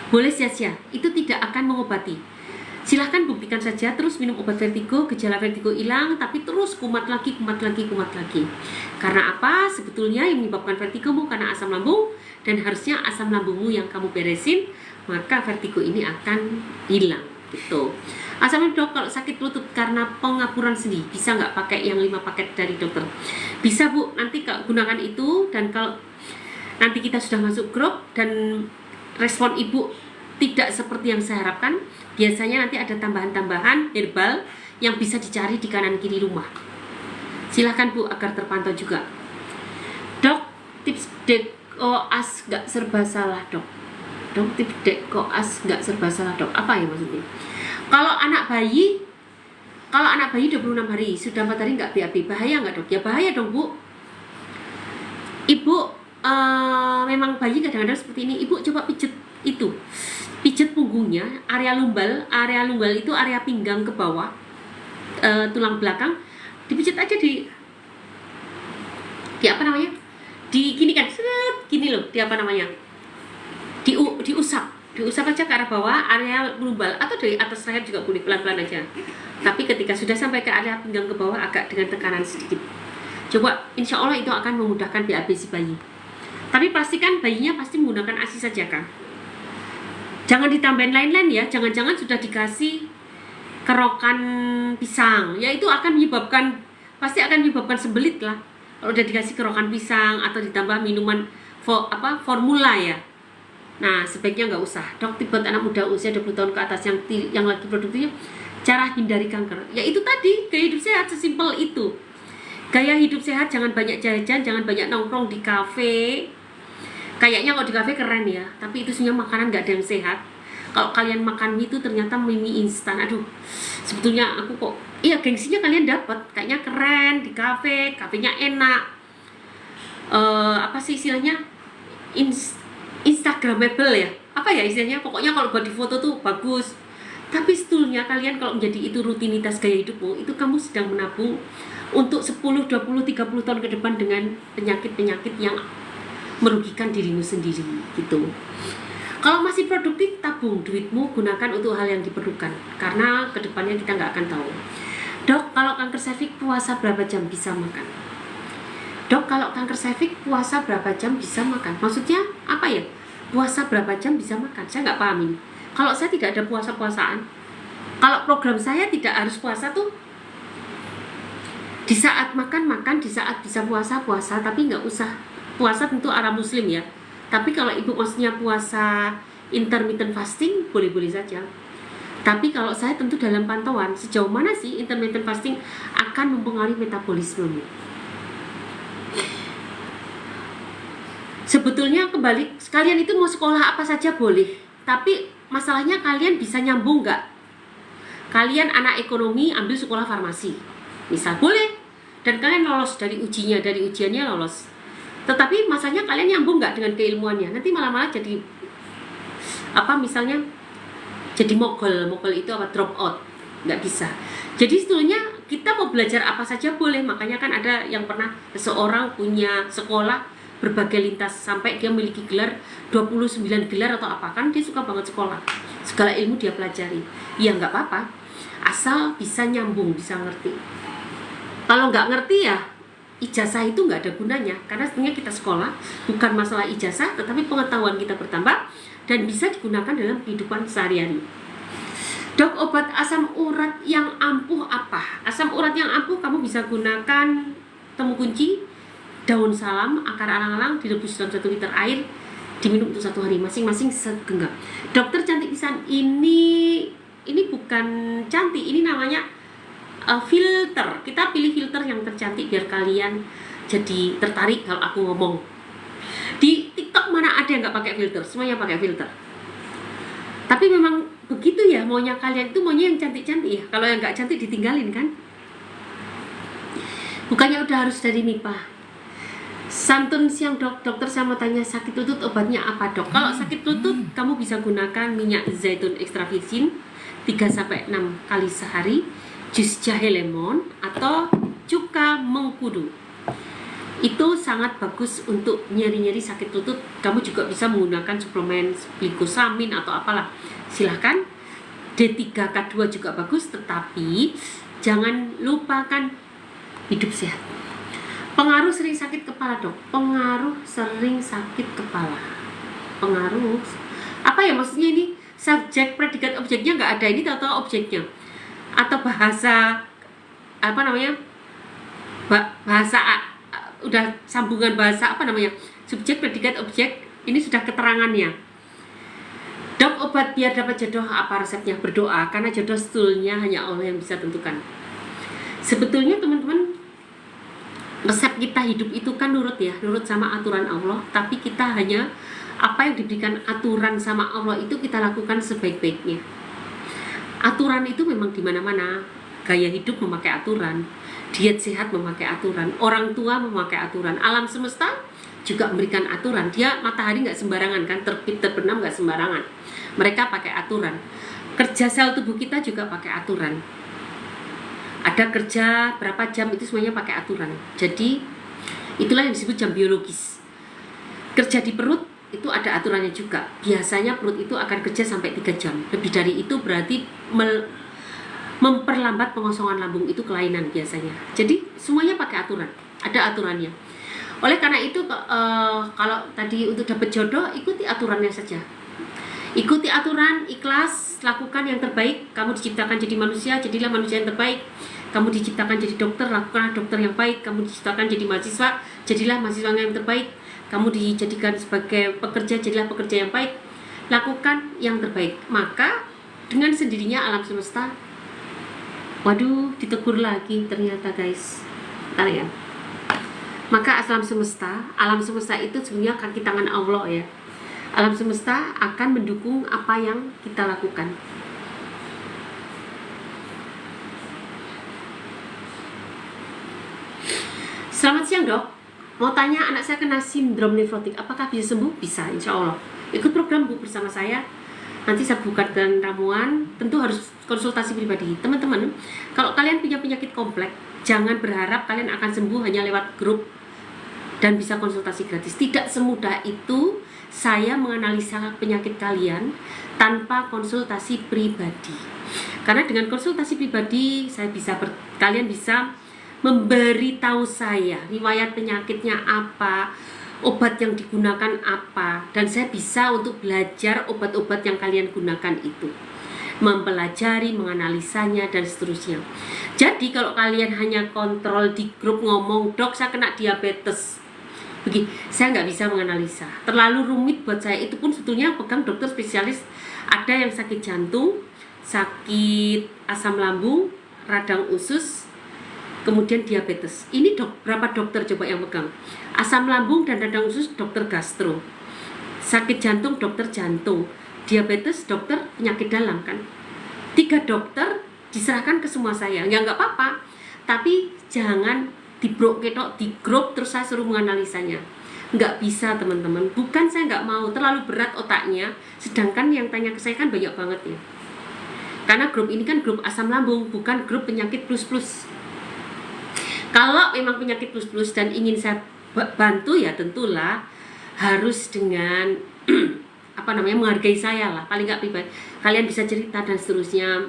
Boleh sia-sia, itu tidak akan mengobati. Silahkan buktikan saja, terus minum obat vertigo, gejala vertigo hilang, tapi terus kumat lagi. Karena apa? Sebetulnya yang menyebabkan vertigomu karena asam lambung, dan harusnya asam lambungmu yang kamu beresin, maka vertigo ini akan hilang. Gitu. Asam lambung, dok, kalau sakit lutut karena pengapuran sendi, bisa nggak pakai yang 5 paket dari dokter? Bisa Bu, nanti gunakan itu, dan kalau nanti kita sudah masuk grup dan respon ibu tidak seperti yang saya harapkan, Biasanya nanti ada tambahan-tambahan herbal yang bisa dicari di kanan kiri rumah. Silahkan Bu agar terpantau juga. Dok, tips DKOAS gak serba salah dok. Dok, tips DKOAS gak serba salah dok. Apa ya maksudnya? Kalau anak bayi 26 hari sudah 4 hari nggak BAB, bahaya nggak dok? Ya bahaya dong Bu. Ibu memang bayi kadang-kadang seperti ini. Ibu coba pijet punggungnya, area lumbal itu area pinggang ke bawah, tulang belakang, dipijet aja di apa namanya? Di gini kan, gini loh, di apa namanya? Diusap aja ke arah bawah, area lumbal, atau dari atas leher juga boleh, pelan-pelan aja. Tapi ketika sudah sampai ke area pinggang ke bawah, agak dengan tekanan sedikit. Coba, insya Allah itu akan memudahkan BAB si bayi. Tapi pastikan bayinya pasti menggunakan ASI saja kan. Jangan ditambahin lain-lain ya. Jangan-jangan sudah dikasih kerokan pisang, ya itu pasti akan menyebabkan sembelit lah. Kalau udah dikasih kerokan pisang atau ditambah minuman formula ya. Nah, sebaiknya nggak usah. Dok, buat anak muda usia 20 tahun ke atas yang lagi produktifnya, cara hindari kanker. Ya itu tadi, gaya hidup sehat, sesimpel itu. Gaya hidup sehat, jangan banyak jajan, jangan banyak nongkrong di kafe. Kayaknya kalau di kafe keren ya, tapi itu sebenarnya makanan nggak ada yang sehat. Kalau kalian makan mie itu ternyata mie instan. Aduh, sebetulnya aku kok, iya gengsinya kalian dapat. Kayaknya keren di kafe, kafenya enak. Apa sih istilahnya? Instagramable ya, apa ya istilahnya, pokoknya kalau buat di foto tuh bagus. Tapi sebetulnya kalian kalau menjadi itu rutinitas gaya hidupmu, itu kamu sedang menabung untuk 10, 20, 30 tahun ke depan dengan penyakit-penyakit yang merugikan dirimu sendiri gitu. Kalau masih produktif, tabung duitmu, gunakan untuk hal yang diperlukan, karena kedepannya kita nggak akan tahu. Dok, kalau kanker serviks puasa berapa jam bisa makan? Dok, kalau kanker serviks puasa berapa jam bisa makan? Maksudnya apa ya? Puasa berapa jam bisa makan? Saya nggak paham ini. Kalau saya tidak ada puasa-puasaan. Kalau program saya tidak harus puasa tuh. Di saat makan, di saat bisa puasa, tapi nggak usah puasa tentu arah muslim ya. Tapi kalau ibu maksudnya puasa intermittent fasting, boleh-boleh saja. Tapi kalau saya tentu dalam pantauan, sejauh mana sih intermittent fasting akan mempengaruhi metabolismemu. Sebetulnya kembali, kalian itu mau sekolah apa saja boleh, tapi masalahnya kalian bisa nyambung nggak? Kalian anak ekonomi ambil sekolah farmasi, misal boleh, dan kalian lolos dari ujiannya lolos. Tetapi masalahnya kalian nyambung nggak dengan keilmuannya? Nanti malah jadi misalnya jadi mogol itu drop out, nggak bisa. Jadi sebetulnya kita mau belajar apa saja boleh, makanya kan ada yang pernah seseorang punya sekolah berbagai lintas sampai dia memiliki gelar 29 gelar atau apa, kan dia suka banget sekolah, segala ilmu dia pelajari. Ya nggak apa-apa, asal bisa nyambung, bisa ngerti. Kalau nggak ngerti ya ijazah itu nggak ada gunanya, karena sebenarnya kita sekolah bukan masalah ijazah, tetapi pengetahuan kita bertambah dan bisa digunakan dalam kehidupan sehari-hari. Dok, obat asam urat yang ampuh apa? Asam urat yang ampuh kamu bisa gunakan temu kunci, daun salam, akar alang-alang, direbus dalam 1 liter air, diminum untuk 1 hari, masing-masing segenggam. Dokter cantik pisan, ini bukan cantik, ini namanya filter. Kita pilih filter yang tercantik biar kalian jadi tertarik kalau aku ngomong. Di TikTok mana ada yang nggak pakai filter? Semuanya pakai filter. Tapi memang begitu ya, maunya kalian itu maunya yang cantik-cantik ya. Kalau yang nggak cantik ditinggalin kan? Bukannya udah harus dari MIPA. Santun siang dokter saya mau tanya, sakit lutut obatnya apa dok? Kalau sakit lutut kamu bisa gunakan minyak zaitun extra virgin 3-6 kali sehari, jus jahe lemon atau cuka mengkudu. Itu sangat bagus untuk nyeri-nyeri sakit lutut. Kamu juga bisa menggunakan suplemen glikosamin atau apalah, silahkan. D3K2 juga bagus, tetapi jangan lupakan hidup sehat. Pengaruh sering sakit kepala dok. Pengaruh sering sakit kepala. Pengaruh apa ya maksudnya ini? Subjek, predikat, objeknya nggak ada. Ini tahu-tahu objeknya. Atau bahasa apa namanya? Bahasa udah sambungan bahasa apa namanya? Subjek, predikat, objek. Ini sudah keterangannya. Dok, obat biar dapat jodoh apa resepnya? Berdoa, karena jodoh sebetulnya hanya Allah yang bisa tentukan. Sebetulnya teman-teman, resep kita hidup itu kan nurut sama aturan Allah. Tapi kita hanya apa yang diberikan aturan sama Allah itu kita lakukan sebaik-baiknya. Aturan itu memang di mana-mana. Gaya hidup memakai aturan, diet sehat memakai aturan, orang tua memakai aturan, alam semesta juga memberikan aturan. Dia matahari nggak sembarangan kan, terbit terbenam nggak sembarangan. Mereka pakai aturan. Kerja sel tubuh kita juga pakai aturan. Ada kerja berapa jam itu semuanya pakai aturan. Jadi itulah yang disebut jam biologis. Kerja di perut itu ada aturannya juga. Biasanya perut itu akan kerja sampai 3 jam. Lebih dari itu berarti memperlambat pengosongan lambung, itu kelainan biasanya. Jadi semuanya pakai aturan, ada aturannya. Oleh karena itu kalau tadi untuk dapat jodoh, ikuti aturannya saja. Ikuti aturan, ikhlas, lakukan yang terbaik. Kamu diciptakan jadi manusia, jadilah manusia yang terbaik. Kamu diciptakan jadi dokter, lakukanlah dokter yang baik. Kamu diciptakan jadi mahasiswa, jadilah mahasiswa yang terbaik. Kamu dijadikan sebagai pekerja, jadilah pekerja yang baik. Lakukan yang terbaik. Maka dengan sendirinya alam semesta, waduh, ditegur lagi ternyata guys. Bentar ya. Maka alam semesta itu sebenarnya kaki tangan Allah ya. Alam semesta akan mendukung apa yang kita lakukan. Selamat siang dok. Mau tanya, anak saya kena sindrom nefrotik, apakah bisa sembuh? Bisa, insya Allah. Ikut program Bu bersama saya. Nanti saya bukakan ramuan. Tentu harus konsultasi pribadi. Teman-teman, kalau kalian punya penyakit kompleks, jangan berharap kalian akan sembuh hanya lewat grup dan bisa konsultasi gratis. Tidak semudah itu saya menganalisa penyakit kalian tanpa konsultasi pribadi. Karena dengan konsultasi pribadi, kalian bisa memberitahu saya riwayat penyakitnya apa, obat yang digunakan apa, dan saya bisa untuk belajar obat-obat yang kalian gunakan itu, mempelajari, menganalisanya, dan seterusnya. Jadi kalau kalian hanya kontrol di grup ngomong, dok saya kena diabetes, saya nggak bisa menganalisa, terlalu rumit buat saya. Itu pun sebetulnya pegang dokter spesialis. Ada yang sakit jantung, sakit asam lambung, radang usus, kemudian diabetes. Ini berapa dokter coba yang pegang? Asam lambung dan radang usus dokter gastro, sakit jantung dokter jantung, diabetes dokter penyakit dalam kan. 3 dokter diserahkan ke semua saya. Ya nggak apa-apa, tapi jangan di grup terus saya suruh menganalisanya. Nggak bisa teman-teman. Bukan saya nggak mau, terlalu berat otaknya. Sedangkan yang tanya ke saya kan banyak banget ya. Karena grup ini kan grup asam lambung, bukan grup penyakit plus-plus. Kalau memang penyakit plus-plus dan ingin saya bantu, ya tentulah harus dengan menghargai saya lah, paling nggak pribadi. Kalian bisa cerita dan seterusnya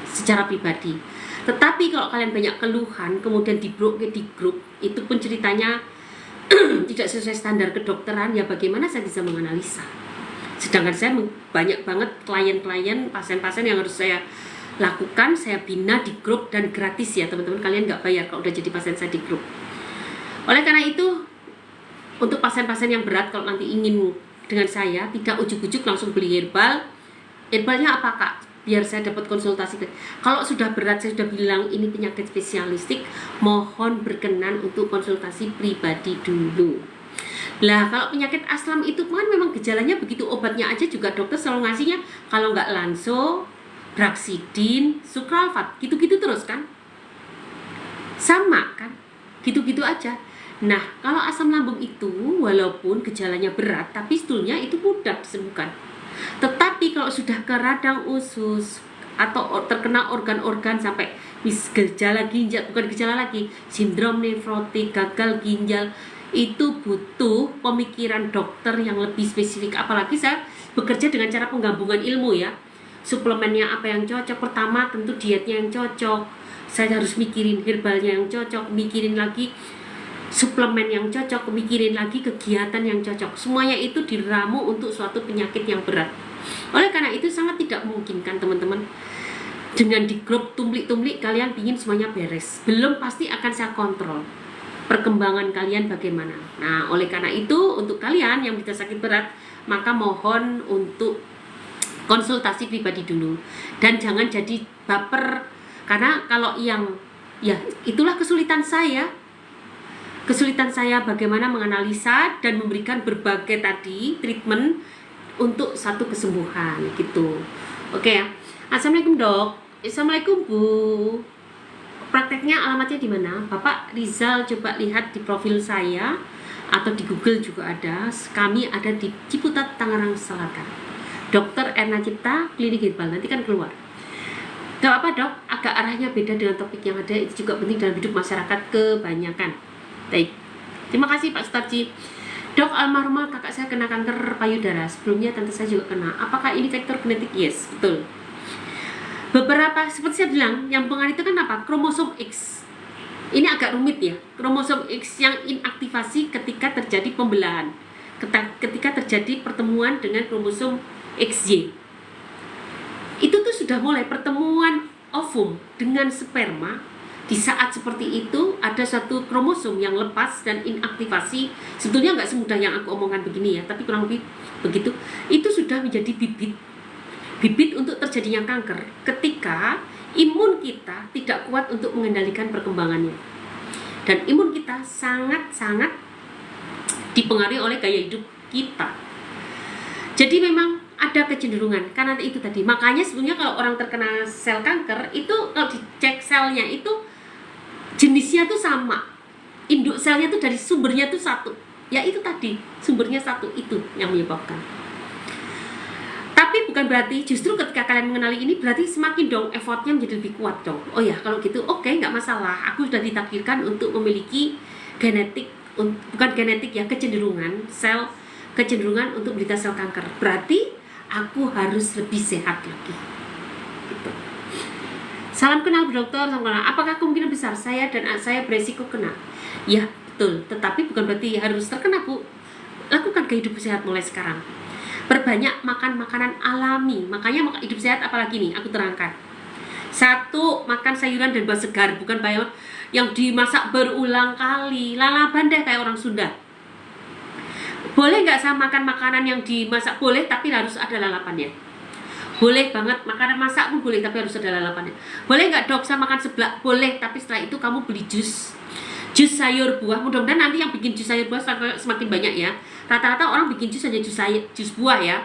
secara pribadi. Tetapi kalau kalian banyak keluhan kemudian di grup, itu pun ceritanya tidak sesuai standar kedokteran, ya bagaimana saya bisa menganalisa? Sedangkan saya banyak banget klien-klien, pasien-pasien yang harus saya lakukan, saya bina di grup dan gratis ya teman-teman. Kalian nggak bayar kalau udah jadi pasien saya di grup. Oleh karena itu, untuk pasien-pasien yang berat, kalau nanti ingin dengan saya, tidak ujuk-ujuk langsung beli herbal. Herbalnya apa kak? Biar saya dapat konsultasi. Kalau sudah berat, saya sudah bilang ini penyakit spesialistik, mohon berkenan untuk konsultasi pribadi dulu. Lah kalau penyakit asam itu kan memang gejalanya begitu, obatnya aja juga dokter selalu ngasihnya kalau nggak Lanso, Braxidin, Sukralfat, gitu-gitu terus kan, sama kan, gitu-gitu aja. Nah kalau asam lambung itu walaupun gejalanya berat, tapi sebetulnya itu mudah disembuhkan. Tetapi kalau sudah ke radang usus atau terkena organ-organ sampai gejala ginjal, bukan gejala lagi, sindrom nefrotik, gagal ginjal, itu butuh pemikiran dokter yang lebih spesifik. Apalagi saya bekerja dengan cara penggabungan ilmu ya. Suplemennya apa yang cocok, pertama tentu dietnya yang cocok, saya harus mikirin herbalnya yang cocok, mikirin lagi suplemen yang cocok, mikirin lagi kegiatan yang cocok. Semuanya itu diramu untuk suatu penyakit yang berat. Oleh karena itu sangat tidak mungkin kan teman-teman, dengan di grup tumblik-tumblik kalian pingin semuanya beres. Belum pasti akan saya kontrol perkembangan kalian bagaimana. Nah oleh karena itu, untuk kalian yang bisa sakit berat, maka mohon untuk konsultasi pribadi dulu, dan jangan jadi baper, karena kalau yang ya itulah kesulitan saya bagaimana menganalisa dan memberikan berbagai tadi treatment untuk satu kesembuhan gitu. Oke ya. Assalamualaikum dok. Assalamualaikum bu. Prakteknya alamatnya di mana? Bapak Rizal, coba lihat di profil saya atau di Google juga ada. Kami ada di Ciputat, Tangerang Selatan. Dokter Erna Cipta, Klinik Herbal, nanti kan keluar. Gak apa dok, agak arahnya beda dengan topik yang ada. Itu juga penting dalam hidup masyarakat kebanyakan. Baik, terima kasih Pak Sutarji. Dok, almarhumah kakak saya kena kanker payudara. Sebelumnya tante saya juga kena. Apakah ini faktor genetik? Yes, betul. Beberapa, seperti saya bilang, yang pengaruh itu kan apa? Kromosom X. Ini agak rumit ya. Kromosom X yang inaktivasi ketika terjadi pembelahan, ketika terjadi pertemuan dengan kromosom XY. Itu tuh sudah mulai pertemuan ovum dengan sperma. Di saat seperti itu ada satu kromosom yang lepas dan inaktivasi. Sebetulnya nggak semudah yang aku omongkan begini ya, tapi kurang lebih begitu. Itu sudah menjadi bibit untuk terjadinya kanker ketika imun kita tidak kuat untuk mengendalikan perkembangannya. Dan imun kita sangat-sangat dipengaruhi oleh gaya hidup kita. Jadi memang ada kecenderungan karena itu tadi. Makanya sebetulnya kalau orang terkena sel kanker itu kalau dicek selnya itu jenisnya tuh sama. Induk selnya tuh dari sumbernya tuh satu. Ya itu tadi, sumbernya satu, itu yang menyebabkan. Tapi bukan berarti justru ketika kalian mengenali ini berarti semakin dong effortnya menjadi lebih kuat dong. Oh ya kalau gitu oke, nggak masalah. Aku sudah ditakdirkan untuk memiliki genetik, bukan genetik ya, kecenderungan untuk berita sel kanker. Berarti aku harus lebih sehat lagi. Gitu. Salam kenal Bu Dokter, salam kenal. Apakah kemungkinan besar saya dan anak saya beresiko kena? Ya betul, tetapi bukan berarti harus terkena Bu. Lakukan kehidupan sehat mulai sekarang. Perbanyak makan makanan alami. Makanya makan hidup sehat apalagi nih, aku terangkan. 1, makan sayuran dan buah segar, bukan bayam yang dimasak berulang kali. Lalaban deh kayak orang Sunda. Boleh nggak saya makan makanan yang dimasak? Boleh, tapi harus ada lalapannya. Boleh banget, makanan masak pun boleh, tapi harus ada lalapannya. Boleh nggak dok saya makan seblak? Boleh, tapi setelah itu kamu beli jus sayur buah. Mudah-mudahan nanti yang bikin jus sayur buah semakin banyak ya. Rata-rata orang bikin jus hanya jus buah ya.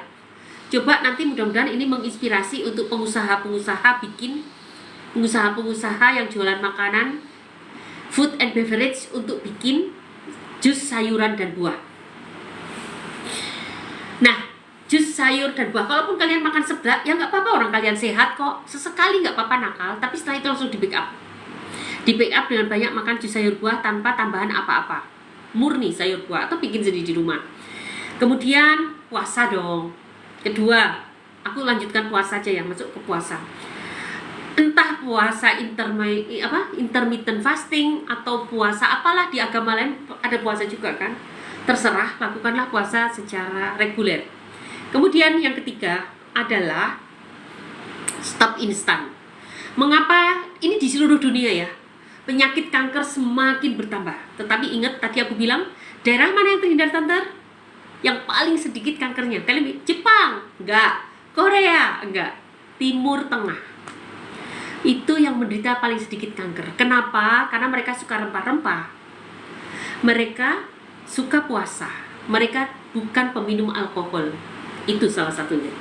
Coba nanti mudah-mudahan ini menginspirasi untuk pengusaha-pengusaha yang jualan makanan, food and beverage, untuk bikin jus sayuran dan buah. Nah, jus sayur dan buah, kalaupun kalian makan seblak, ya nggak apa-apa, orang kalian sehat kok. Sesekali nggak apa-apa nakal, tapi setelah itu langsung di backup dengan banyak makan jus sayur buah tanpa tambahan apa-apa, murni sayur buah atau bikin sendiri di rumah. Kemudian puasa dong. Kedua, aku lanjutkan puasa aja ya, masuk ke puasa. Entah puasa intermittent fasting atau puasa apalah, di agama lain ada puasa juga kan. Terserah, lakukanlah puasa secara reguler. Kemudian yang ketiga adalah stop instan. Mengapa ini di seluruh dunia ya? Penyakit kanker semakin bertambah. Tetapi ingat tadi aku bilang, daerah mana yang terhindar tante? Yang paling sedikit kankernya. Kalian Jepang? Enggak. Korea? Enggak. Timur Tengah. Itu yang menderita paling sedikit kanker. Kenapa? Karena mereka suka rempah-rempah. Mereka suka puasa. Mereka bukan peminum alkohol. Itu salah satunya.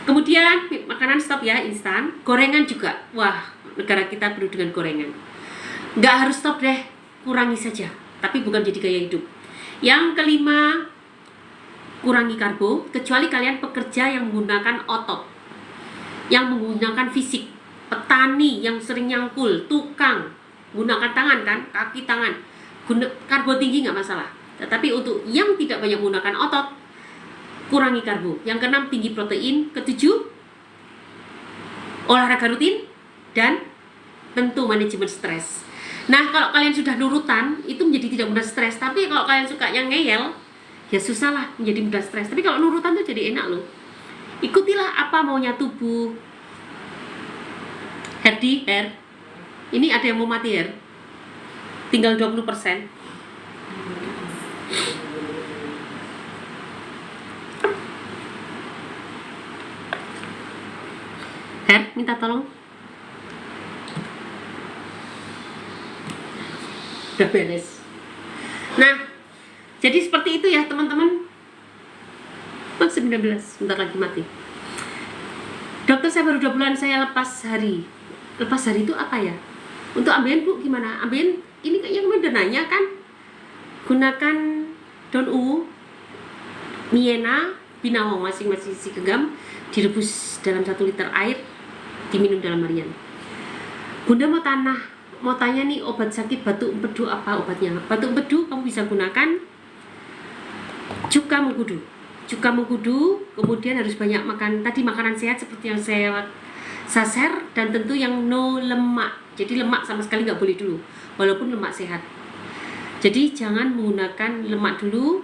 Kemudian makanan stop ya, instan. Gorengan juga. Wah, negara kita penuh dengan gorengan. Nggak harus stop deh, kurangi saja. Tapi bukan jadi gaya hidup. Yang kelima, kurangi karbo. Kecuali kalian pekerja yang menggunakan otot, yang menggunakan fisik. Petani yang sering nyangkul, tukang, gunakan tangan kan, kaki tangan. Karbo tinggi nggak masalah. Tetapi untuk yang tidak banyak menggunakan otot, kurangi karbo. Yang keenam, tinggi protein. Ketujuh, olahraga rutin. Dan tentu manajemen stres. Nah, kalau kalian sudah nurutan, itu menjadi tidak mudah stres. Tapi kalau kalian suka yang ngeyel, ya susah lah menjadi mudah stres. Tapi kalau nurutan tuh jadi enak loh. Ikutilah apa maunya tubuh. Her, ini ada yang mau mati Her. Tinggal 20%. Her, minta tolong. Udah beres. Nah, jadi seperti itu ya teman-teman. 19, bentar lagi mati. Dokter, saya baru 2 bulan saya lepas hari. Lepas hari itu apa ya? Untuk ambeien Bu gimana? Ambeien ini kayaknya kemarin udah nanya kan? Gunakan daun uwu, miena, binawang masing-masing isi genggam, direbus dalam 1 liter air, diminum dalam harian. Bunda mau tanya nih, obat sakit batuk empedu apa obatnya? Batuk empedu kamu bisa gunakan cuka mengkudu. Cuka mengkudu, kemudian harus banyak makan tadi makanan sehat seperti yang saya share, dan tentu yang no lemak. Jadi lemak sama sekali nggak boleh dulu, walaupun lemak sehat. Jadi jangan menggunakan lemak dulu,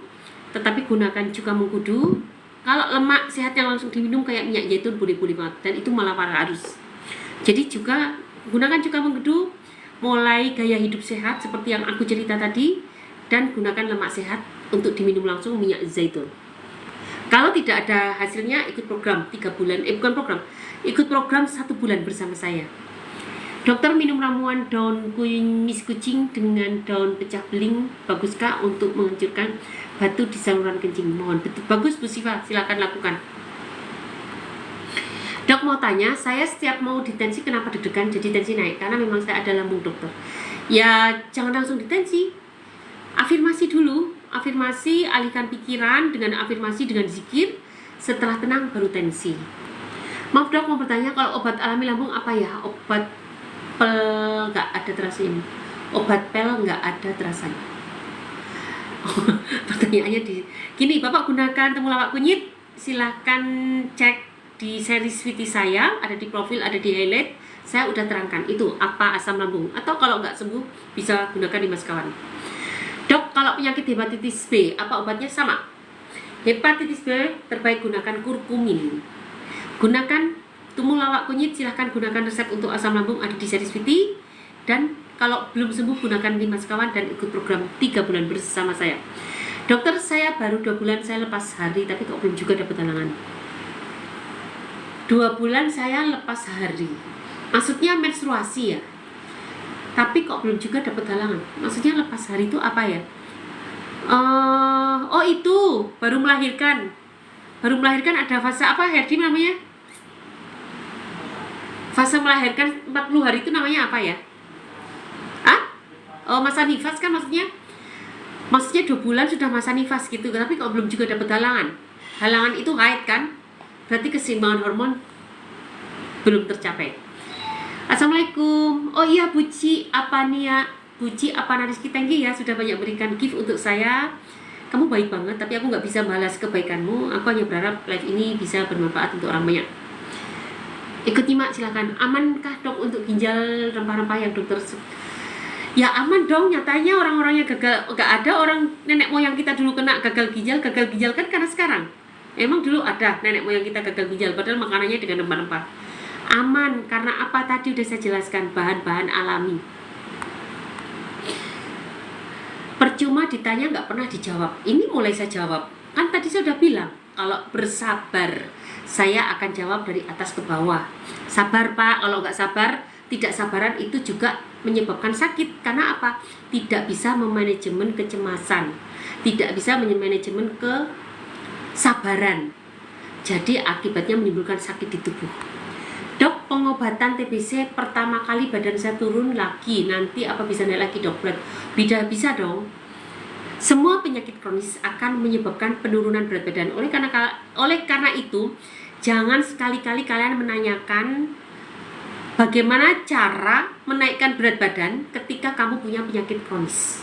tetapi gunakan cuka mengkudu. Kalau lemak sehat yang langsung diminum kayak minyak zaitun boleh-boleh banget, dan itu malah harus. Jadi juga gunakan cuka mengkudu, mulai gaya hidup sehat seperti yang aku cerita tadi, dan gunakan lemak sehat untuk diminum langsung minyak zaitun. Kalau tidak ada hasilnya, ikut program 3 bulan, ikut program 1 bulan bersama saya. Dokter, minum ramuan daun kumis kucing dengan daun pecah beling baguskah untuk menghancurkan batu di saluran kencing? Mohon. Betul, bagus Bu Siva, silakan lakukan. Dok, mau tanya, saya setiap mau ditensi kenapa deg-degan jadi tensi naik? Karena memang saya ada lambung dokter. Ya jangan langsung ditensi, afirmasi dulu. Afirmasi, alihkan pikiran dengan afirmasi, dengan zikir. Setelah tenang baru tensi. Maaf dok, mau bertanya, kalau obat alami lambung apa ya? Obat pel nggak ada terasanya. Obat pel nggak ada terasanya. Pertanyaannya gini, Bapak gunakan temulawak kunyit, silahkan cek di seri Sweetie saya, ada di profil, ada di highlight. Saya udah terangkan itu apa asam lambung. Atau kalau nggak sembuh bisa gunakan Dimas Kawan. Dok, kalau penyakit hepatitis B, apa obatnya? Sama. Hepatitis B terbaik gunakan kurkumin. Gunakan temulawak kunyit, silahkan gunakan resep untuk asam lambung ada di seri Sweetie. Dan kalau belum sembuh gunakan Dimas Kawan dan ikut program 3 bulan bersama saya. Dokter, saya baru 2 bulan saya lepas hari, tapi kok belum juga dapat halangan. 2 bulan saya lepas hari, maksudnya menstruasi ya, tapi kok belum juga dapat halangan. Maksudnya lepas hari itu apa ya? Oh itu baru melahirkan ada fase apa Herdi namanya? Fase melahirkan 40 hari itu namanya apa ya? Oh, masa nifas kan maksudnya 2 bulan sudah masa nifas gitu, tapi kok belum juga dapat halangan. Halangan itu haid kan? Berarti keseimbangan hormon belum tercapai. Assalamualaikum. Oh iya Buci Apania, Buci Apana Rizky, thank you ya sudah banyak berikan gift untuk saya. Kamu baik banget, tapi aku nggak bisa balas kebaikanmu. Aku hanya berharap live ini bisa bermanfaat untuk orang banyak. Ikut nyimak silakan. Amankah dok untuk ginjal rempah-rempah yang dokter? Ya aman dong, nyatanya orang-orang yang gagal, nggak ada orang nenek moyang kita dulu kena gagal ginjal kan karena sekarang. Emang dulu ada nenek moyang kita gagal ginjal, padahal makanannya dengan rempah-rempah. Aman, karena apa tadi udah saya jelaskan, bahan-bahan alami. Percuma ditanya nggak pernah dijawab. Ini mulai saya jawab. Kan tadi saya udah bilang, kalau bersabar, saya akan jawab dari atas ke bawah. Sabar Pak, kalau nggak sabar, tidak sabaran itu juga menyebabkan sakit. Karena apa? Tidak bisa memanajemen kecemasan, tidak bisa memanajemen kesabaran. Jadi akibatnya menimbulkan sakit di tubuh. Dok, pengobatan TBC pertama kali badan saya turun lagi, nanti apa bisa naik lagi dok? Berat bisa dong. Semua penyakit kronis akan menyebabkan penurunan berat badan. Oleh karena itu, jangan sekali-kali kalian menanyakan bagaimana cara menaikkan berat badan ketika kamu punya penyakit kronis.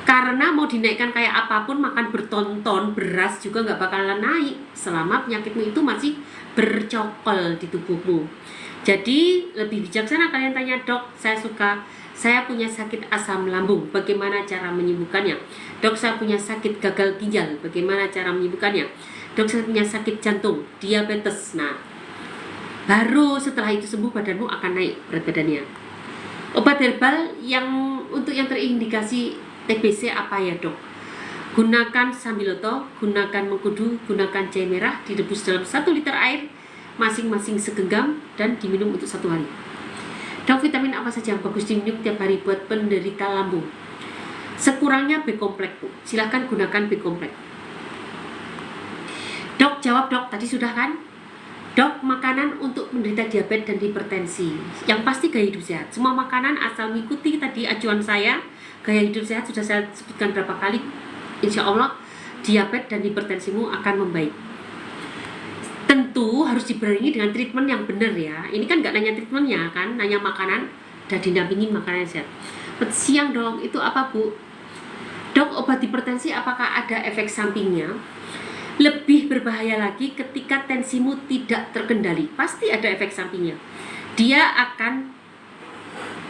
Karena mau dinaikkan kayak apapun, makan bertonton beras juga nggak bakalan naik selama penyakitmu itu masih bercokol di tubuhmu. Jadi lebih bijaksana kalian tanya, dok, saya punya sakit asam lambung, bagaimana cara menyembuhkannya? Dok, saya punya sakit gagal ginjal, bagaimana cara menyembuhkannya? Dok, saya punya sakit jantung, diabetes. Nah, baru setelah itu sembuh badanmu akan naik berat badannya. Obat herbal yang untuk yang terindikasi TBC apa ya dok? Gunakan sambiloto, gunakan mengkudu, gunakan jahe merah, direbus dalam 1 liter air, masing-masing segenggam dan diminum untuk 1 hari. Dok, vitamin apa saja yang bagus diminum tiap hari buat penderita lambung? Sekurangnya B kompleks, Bu. Silahkan gunakan B kompleks. Dok, jawab dok, tadi sudah kan? Dok, makanan untuk menderita diabetes dan hipertensi. Yang pasti gaya hidup sehat. Semua makanan asal mengikuti tadi acuan saya. Gaya hidup sehat sudah saya sebutkan berapa kali. Insya Allah diabetes dan hipertensimu akan membaik. Tentu harus dibarengi dengan treatment yang benar ya. Ini kan nggak nanya treatmentnya kan, nanya makanan dan dinampingi makanan yang sehat. Siang dong, itu apa Bu? Dok, obat hipertensi apakah ada efek sampingnya? Lebih berbahaya lagi ketika tensimu tidak terkendali. Pasti ada efek sampingnya. Dia akan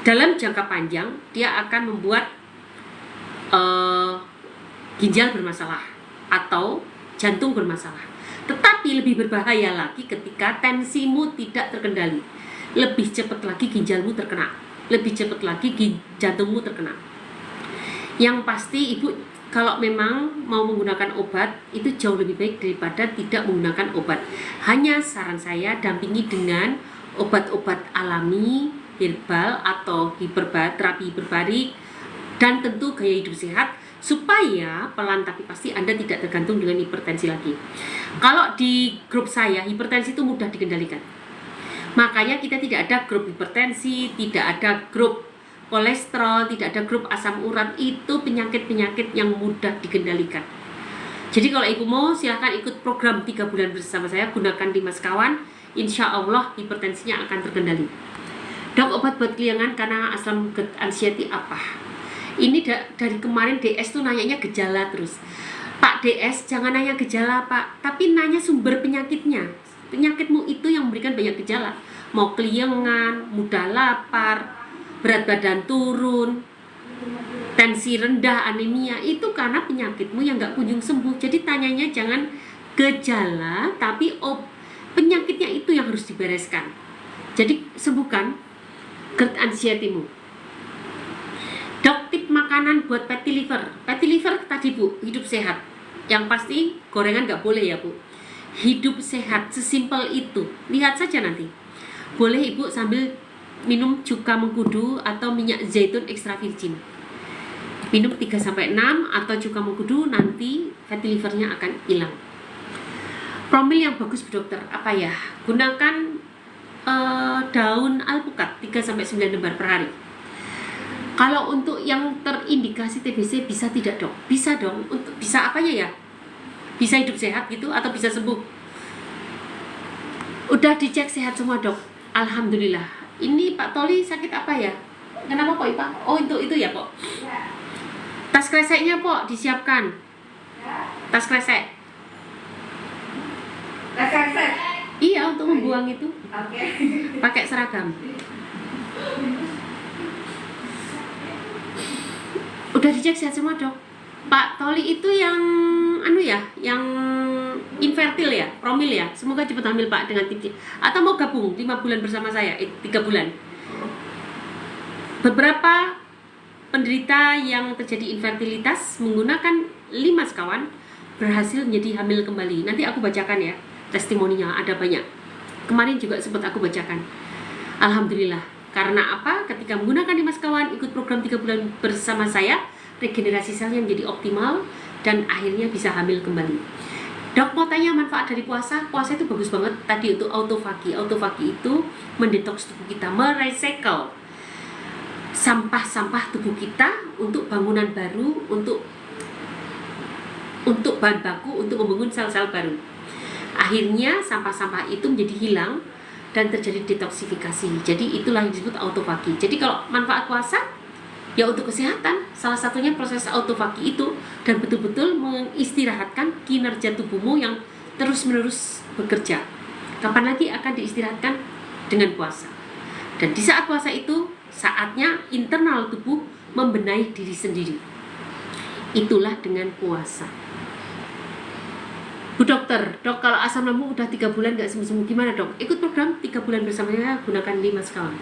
dalam jangka panjang dia akan membuat ginjal bermasalah atau jantung bermasalah. Tetapi lebih berbahaya lagi ketika tensimu tidak terkendali. Lebih cepat lagi ginjalmu terkena, lebih cepat lagi jantungmu terkena. Yang pasti Ibu kalau memang mau menggunakan obat itu jauh lebih baik daripada tidak menggunakan obat. Hanya saran saya dampingi dengan obat-obat alami, herbal atau terapi hiperbarik, dan tentu gaya hidup sehat supaya pelan tapi pasti Anda tidak tergantung dengan hipertensi lagi. Kalau di grup saya hipertensi itu mudah dikendalikan. Makanya kita tidak ada grup hipertensi, tidak ada grup kolesterol, tidak ada grup asam urat. Itu penyakit-penyakit yang mudah dikendalikan. Jadi kalau Ibu mau silahkan ikut program 3 bulan bersama saya, gunakan Dimas Kawan, insya Allah hipertensinya akan terkendali. Dok, obat buat keliangan karena asam anxiety apa? Ini dari kemarin DS tuh nanyanya gejala terus. Pak DS jangan nanya gejala Pak, tapi nanya sumber penyakitnya. Penyakitmu itu yang memberikan banyak gejala. Mau keliengan, mudah lapar, berat badan turun, tensi rendah, anemia, itu karena penyakitmu yang gak kunjung sembuh. Jadi tanyanya jangan gejala, tapi penyakitnya itu yang harus dibereskan. Jadi sembuhkan GERD anxiety-mu. Dok, tip makanan buat fatty liver. Fatty liver tadi Bu, hidup sehat. Yang pasti gorengan gak boleh ya Bu. Hidup sehat, sesimpel itu. Lihat saja nanti. Boleh Ibu sambil minum cuka mengkudu atau minyak zaitun extra virgin. Minum 3-6 atau cuka mengkudu, nanti fatty livernya akan hilang. Promil yang bagus Bu Dokter, apa ya? Gunakan daun alpukat 3-9 lembar per hari. Kalau untuk yang terindikasi TBC bisa tidak dok? Bisa dong. Untuk bisa apanya ya? Bisa hidup sehat gitu atau bisa sembuh? Udah dicek sehat semua dok. Alhamdulillah. Ini Pak Toli sakit apa ya? Kenapa Pak Ipa? Oh itu ya Pak. Tas kreseknya Pak disiapkan. Tas kresek. Tas kresek. Iya untuk membuang itu. Oke. Pakai seragam. Udah dicek sehat semua dok. Pak Toli itu yang yang infertil ya, promil ya. Semoga cepat hamil Pak dengan tipsnya. Atau mau gabung 5 bulan bersama saya, 3 bulan. Beberapa penderita yang terjadi infertilitas menggunakan 5 sekawan berhasil menjadi hamil kembali. Nanti aku bacakan ya testimoninya, ada banyak. Kemarin juga sempat aku bacakan. Alhamdulillah. Karena apa? Ketika menggunakan 5 sekawan, ikut program 3 bulan bersama saya, regenerasi selnya menjadi optimal dan akhirnya bisa hamil kembali. Dok, mau tanya manfaat dari puasa? Puasa itu bagus banget tadi untuk autofagi. Autofagi itu mendetoks tubuh kita, merecycle sampah-sampah tubuh kita untuk bangunan baru, untuk bahan baku, untuk membangun sel-sel baru. Akhirnya sampah-sampah itu menjadi hilang dan terjadi detoksifikasi. Jadi itulah yang disebut autofagi. Jadi kalau manfaat puasa ya untuk kesehatan, salah satunya proses autofagi itu, dan betul-betul mengistirahatkan kinerja tubuhmu yang terus-menerus bekerja. Kapan lagi akan diistirahatkan? Dengan puasa. Dan di saat puasa itu saatnya internal tubuh membenahi diri sendiri. Itulah dengan puasa. Bu dokter, dok kalau asam lambung udah 3 bulan gak sembuh-sembuh, gimana dok? Ikut program 3 bulan bersamanya, gunakan 5 sekawan.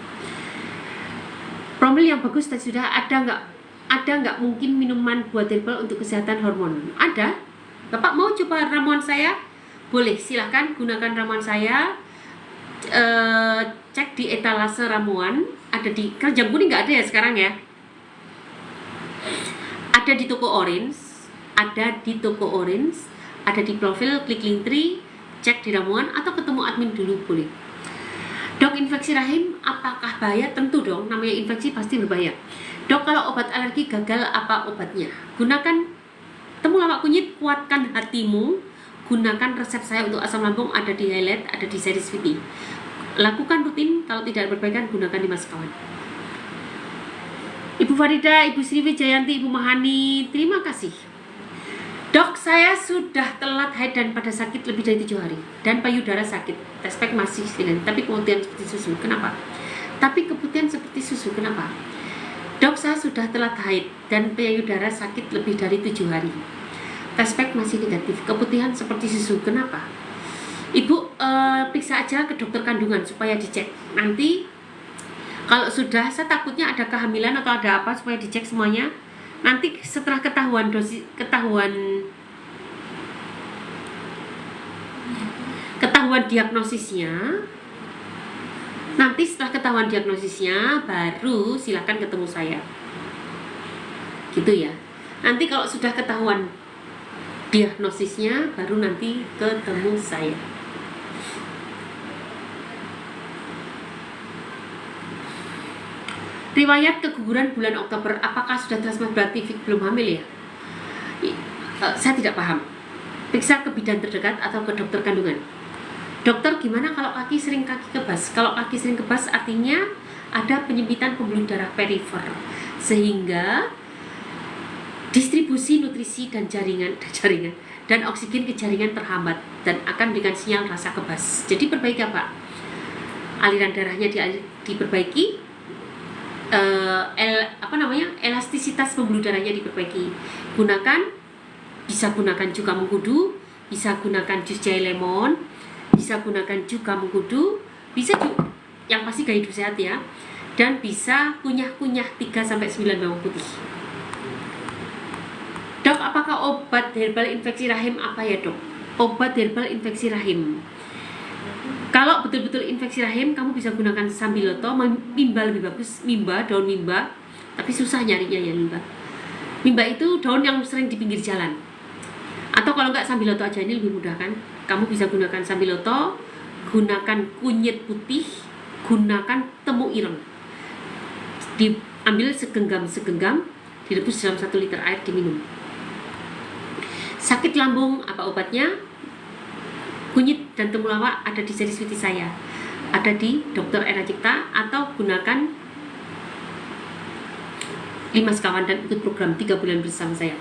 Promil yang bagus tadi sudah ada nggak mungkin minuman buat herbal untuk kesehatan hormon? Ada. Bapak mau coba ramuan saya? Boleh, silahkan gunakan ramuan saya. cek di etalase ramuan, ada di Kerjang Kuning nggak ada ya sekarang ya, ada di toko Orange, ada di profil klik link tree, cek di ramuan atau ketemu admin dulu boleh. Dok, infeksi rahim apakah bahaya? Tentu dong, namanya infeksi pasti berbahaya. Dok, kalau obat alergi gagal apa obatnya? Gunakan temulawak kunyit, kuatkan hatimu. Gunakan resep saya untuk asam lambung, ada di highlight, ada di series VT. Lakukan rutin, kalau tidak berbaikan gunakan 5 sekawan. Ibu Farida, Ibu Sri Wijayanti, Ibu Mahani, terima kasih. Dok, saya sudah telat haid dan pada sakit lebih dari 7 hari dan payudara sakit. Tespek masih dengan, tapi keputihan seperti susu. Kenapa? Dok, saya sudah telat haid dan payudara sakit lebih dari 7 hari. Tespek masih negatif, keputihan seperti susu. Kenapa? Ibu periksa aja ke dokter kandungan supaya dicek. Nanti kalau sudah, saya takutnya ada kehamilan atau ada apa, supaya dicek semuanya. Nanti setelah ketahuan diagnosisnya, baru silakan ketemu saya. Gitu ya. Nanti kalau sudah ketahuan diagnosisnya, baru nanti ketemu saya. Riwayat keguguran bulan Oktober, apakah sudah transfusi berarti belum hamil ya? Saya tidak paham. Periksa ke bidan terdekat atau ke dokter kandungan. Dokter, gimana kalau kaki sering kebas? Kalau kaki sering kebas artinya ada penyempitan pembuluh darah perifer, sehingga distribusi nutrisi dan jaringan dan oksigen ke jaringan terhambat dan akan dengan sinyal rasa kebas. Jadi perbaiki apa? Aliran darahnya diperbaiki, elastisitas pembuluh darahnya diperbaiki. Bisa gunakan cuka mengkudu, bisa gunakan jus jahe lemon, bisa gunakan cuka mengkudu, bisa juga yang pasti gaya hidup sehat ya, dan bisa kunyah-kunyah 3-9 bawang putih. Dok, apakah obat herbal infeksi rahim apa ya dok? Obat herbal infeksi rahim, kalau betul-betul infeksi rahim, kamu bisa gunakan sambiloto, mimba lebih bagus, daun mimba, tapi susah nyarinya ya mimba. Mimba itu daun yang sering di pinggir jalan. Atau kalau enggak sambiloto aja, ini lebih mudah kan? Kamu bisa gunakan sambiloto, gunakan kunyit putih, gunakan temu ireng. Diambil segenggam, direbus dalam 1 liter air, diminum. Sakit lambung, apa obatnya? Kunyit dan temulawak ada di series VT saya, ada di Dr. Erna Cipta, atau gunakan 5 sekawan dan ikut program 3 bulan bersama saya.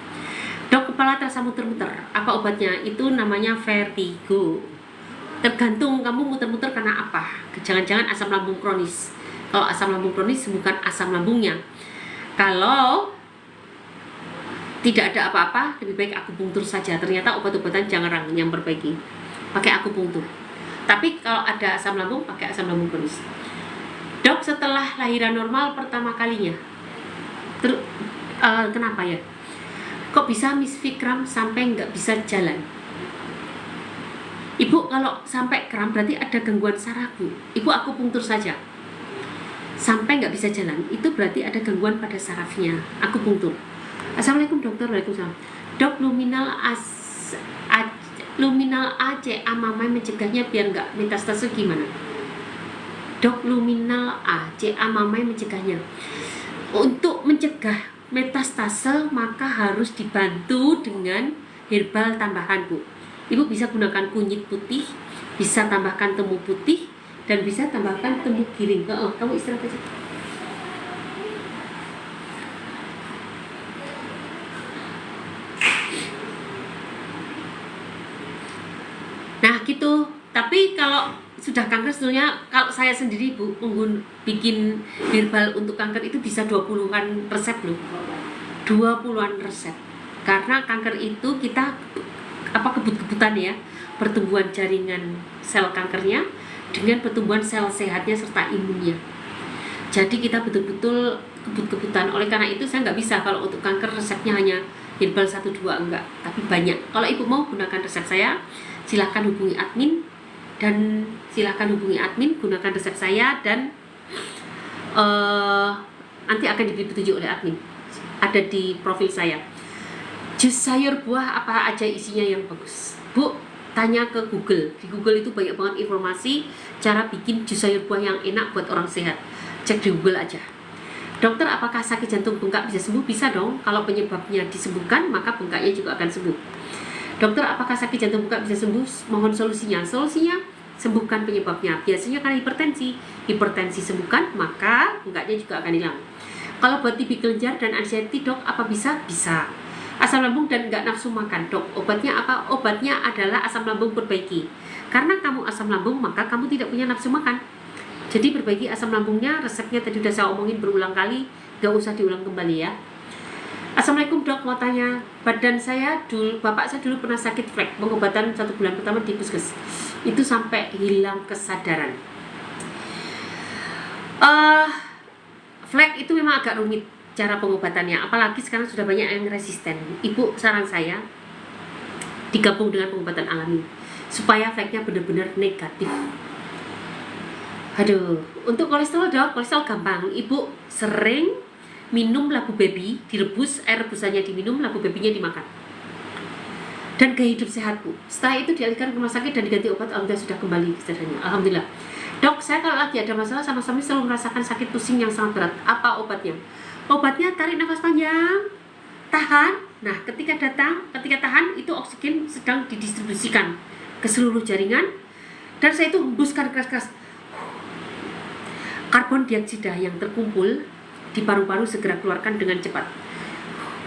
Dok, kepala terasa muter-muter, apa obatnya? Itu namanya vertigo. Tergantung kamu muter-muter karena apa. Jangan-jangan asam lambung kronis. Kalau asam lambung kronis bukan asam lambungnya. Kalau tidak ada apa-apa, lebih baik akupunktur saja. Ternyata obat-obatan jangan yang perbaiki, pakai akupunktur. Tapi kalau ada asam lambung, pakai asam lambung kronis. Dok, setelah lahiran normal pertama kalinya, kenapa ya? Kok bisa misfi kram sampai nggak bisa jalan? Ibu, kalau sampai kram berarti ada gangguan saraf, Bu. Ibu akupunktur saja. Sampai nggak bisa jalan, itu berarti ada gangguan pada sarafnya. Akupunktur. Assalamualaikum dokter. Waalaikumsalam. Dok, luminal ACA mamai mencegahnya biar nggak metastase gimana? Dok, luminal ACA mamai mencegahnya. Untuk mencegah metastase maka harus dibantu dengan herbal tambahan, Bu. Ibu bisa gunakan kunyit putih, bisa tambahkan temu putih, dan bisa tambahkan temu giring. Kamu istirahat aja. Nah gitu. Tapi kalau sudah kanker, sebetulnya kalau saya sendiri Bu bikin herbal untuk kanker itu bisa 20-an resep loh. 20-an resep. Karena kanker itu kita kebut-kebutan ya, pertumbuhan jaringan sel kankernya dengan pertumbuhan sel sehatnya serta imunnya. Jadi kita betul-betul kebut-kebutan. Oleh karena itu saya nggak bisa kalau untuk kanker resepnya hanya herbal 1-2, enggak, tapi banyak. Kalau ibu mau gunakan resep saya, silahkan hubungi admin dan silahkan hubungi admin, gunakan resep saya, dan nanti akan diberi petunjuk oleh admin, ada di profil saya. Jus sayur buah apa aja isinya yang bagus, Bu? Tanya ke Google. Di Google itu banyak banget informasi cara bikin jus sayur buah yang enak buat orang sehat. Cek di Google aja. Dokter, apakah sakit jantung bengkak bisa sembuh? Bisa dong. Kalau penyebabnya disembuhkan, maka bengkaknya juga akan sembuh. Dokter, apakah sakit jantung bengkak bisa sembuh? Mohon solusinya. Solusinya, sembuhkan penyebabnya. Biasanya karena hipertensi. Hipertensi sembuhkan, maka bengkaknya juga akan hilang. Kalau buat TB kelenjar dan anxiety, dok, apa bisa? Bisa. Asam lambung dan nggak nafsu makan, dok, obatnya apa? Obatnya adalah asam lambung perbaiki. Karena kamu asam lambung, maka kamu tidak punya nafsu makan. Jadi perbaiki asam lambungnya. Resepnya tadi udah saya omongin berulang kali, nggak usah diulang kembali ya. Assalamualaikum dok, mau tanya, bapak saya dulu pernah sakit flek, pengobatan 1 bulan pertama di puskes, itu sampai hilang kesadaran. Flek itu memang agak rumit cara pengobatannya, apalagi sekarang sudah banyak yang resisten. Ibu, saran saya digabung dengan pengobatan alami supaya fleknya benar-benar negatif. Aduh, untuk kolesterol dok, kolesterol gampang. Ibu sering minum labu baby, direbus, air rebusannya diminum, labu babynya dimakan. Dan gaya hidup sehat, Bu. Setelah itu dialihkan ke rumah sakit dan diganti obat, alhamdulillah sudah kembali kesadarannya. Alhamdulillah. Dok, saya kalau lagi ada masalah sama suami selalu merasakan sakit pusing yang sangat berat. Apa obatnya? Obatnya tarik nafas panjang, tahan. Nah, ketika tahan, itu oksigen sedang didistribusikan ke seluruh jaringan, dan saya itu hembuskan keras-keras. Karbon dioksida yang terkumpul di paru-paru segera keluarkan dengan cepat.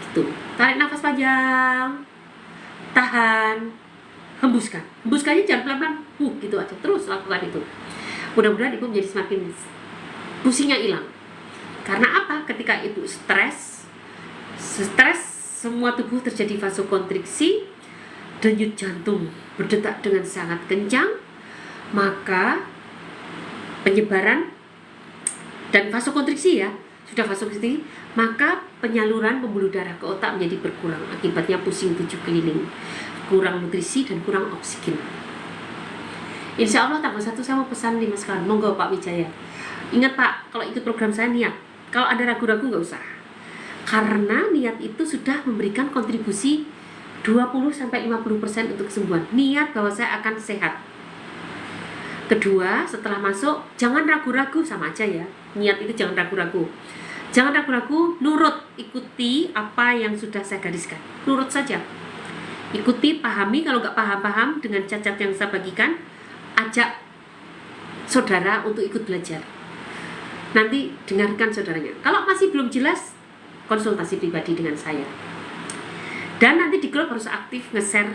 Gitu. Tarik nafas panjang, tahan, hembuskan. Hembuskannya jangan pelan-pelan, gitu aja. Terus lakukan itu. Mudah-mudahan ibu menjadi semakin pusingnya hilang. Karena apa? Ketika ibu stres, semua tubuh terjadi vasokonstriksi, denyut jantung berdetak dengan sangat kencang, maka penyebaran dan vasokonstriksi ya, sudah vasokonstriksi, maka penyaluran pembuluh darah ke otak menjadi berkurang. Akibatnya pusing 7 keliling, kurang nutrisi dan kurang oksigen. Insya Allah tanggal 1 saya mau pesan 5 sekali. Monggo Pak Wijaya. Ingat Pak, kalau ikut program saya niat. Kalau ada ragu-ragu nggak usah. Karena niat itu sudah memberikan kontribusi 20-50% untuk kesembuhan. Niat bahwa saya akan sehat. Kedua, setelah masuk, jangan ragu-ragu, sama aja ya. Niat itu jangan ragu-ragu. Jangan ragu-ragu, nurut, ikuti apa yang sudah saya gariskan. Nurut saja. Ikuti, pahami, kalau nggak paham-paham dengan cacat yang saya bagikan, ajak saudara untuk ikut belajar. Nanti dengarkan saudaranya. Kalau masih belum jelas, konsultasi pribadi dengan saya. Dan nanti di grup harus aktif nge-share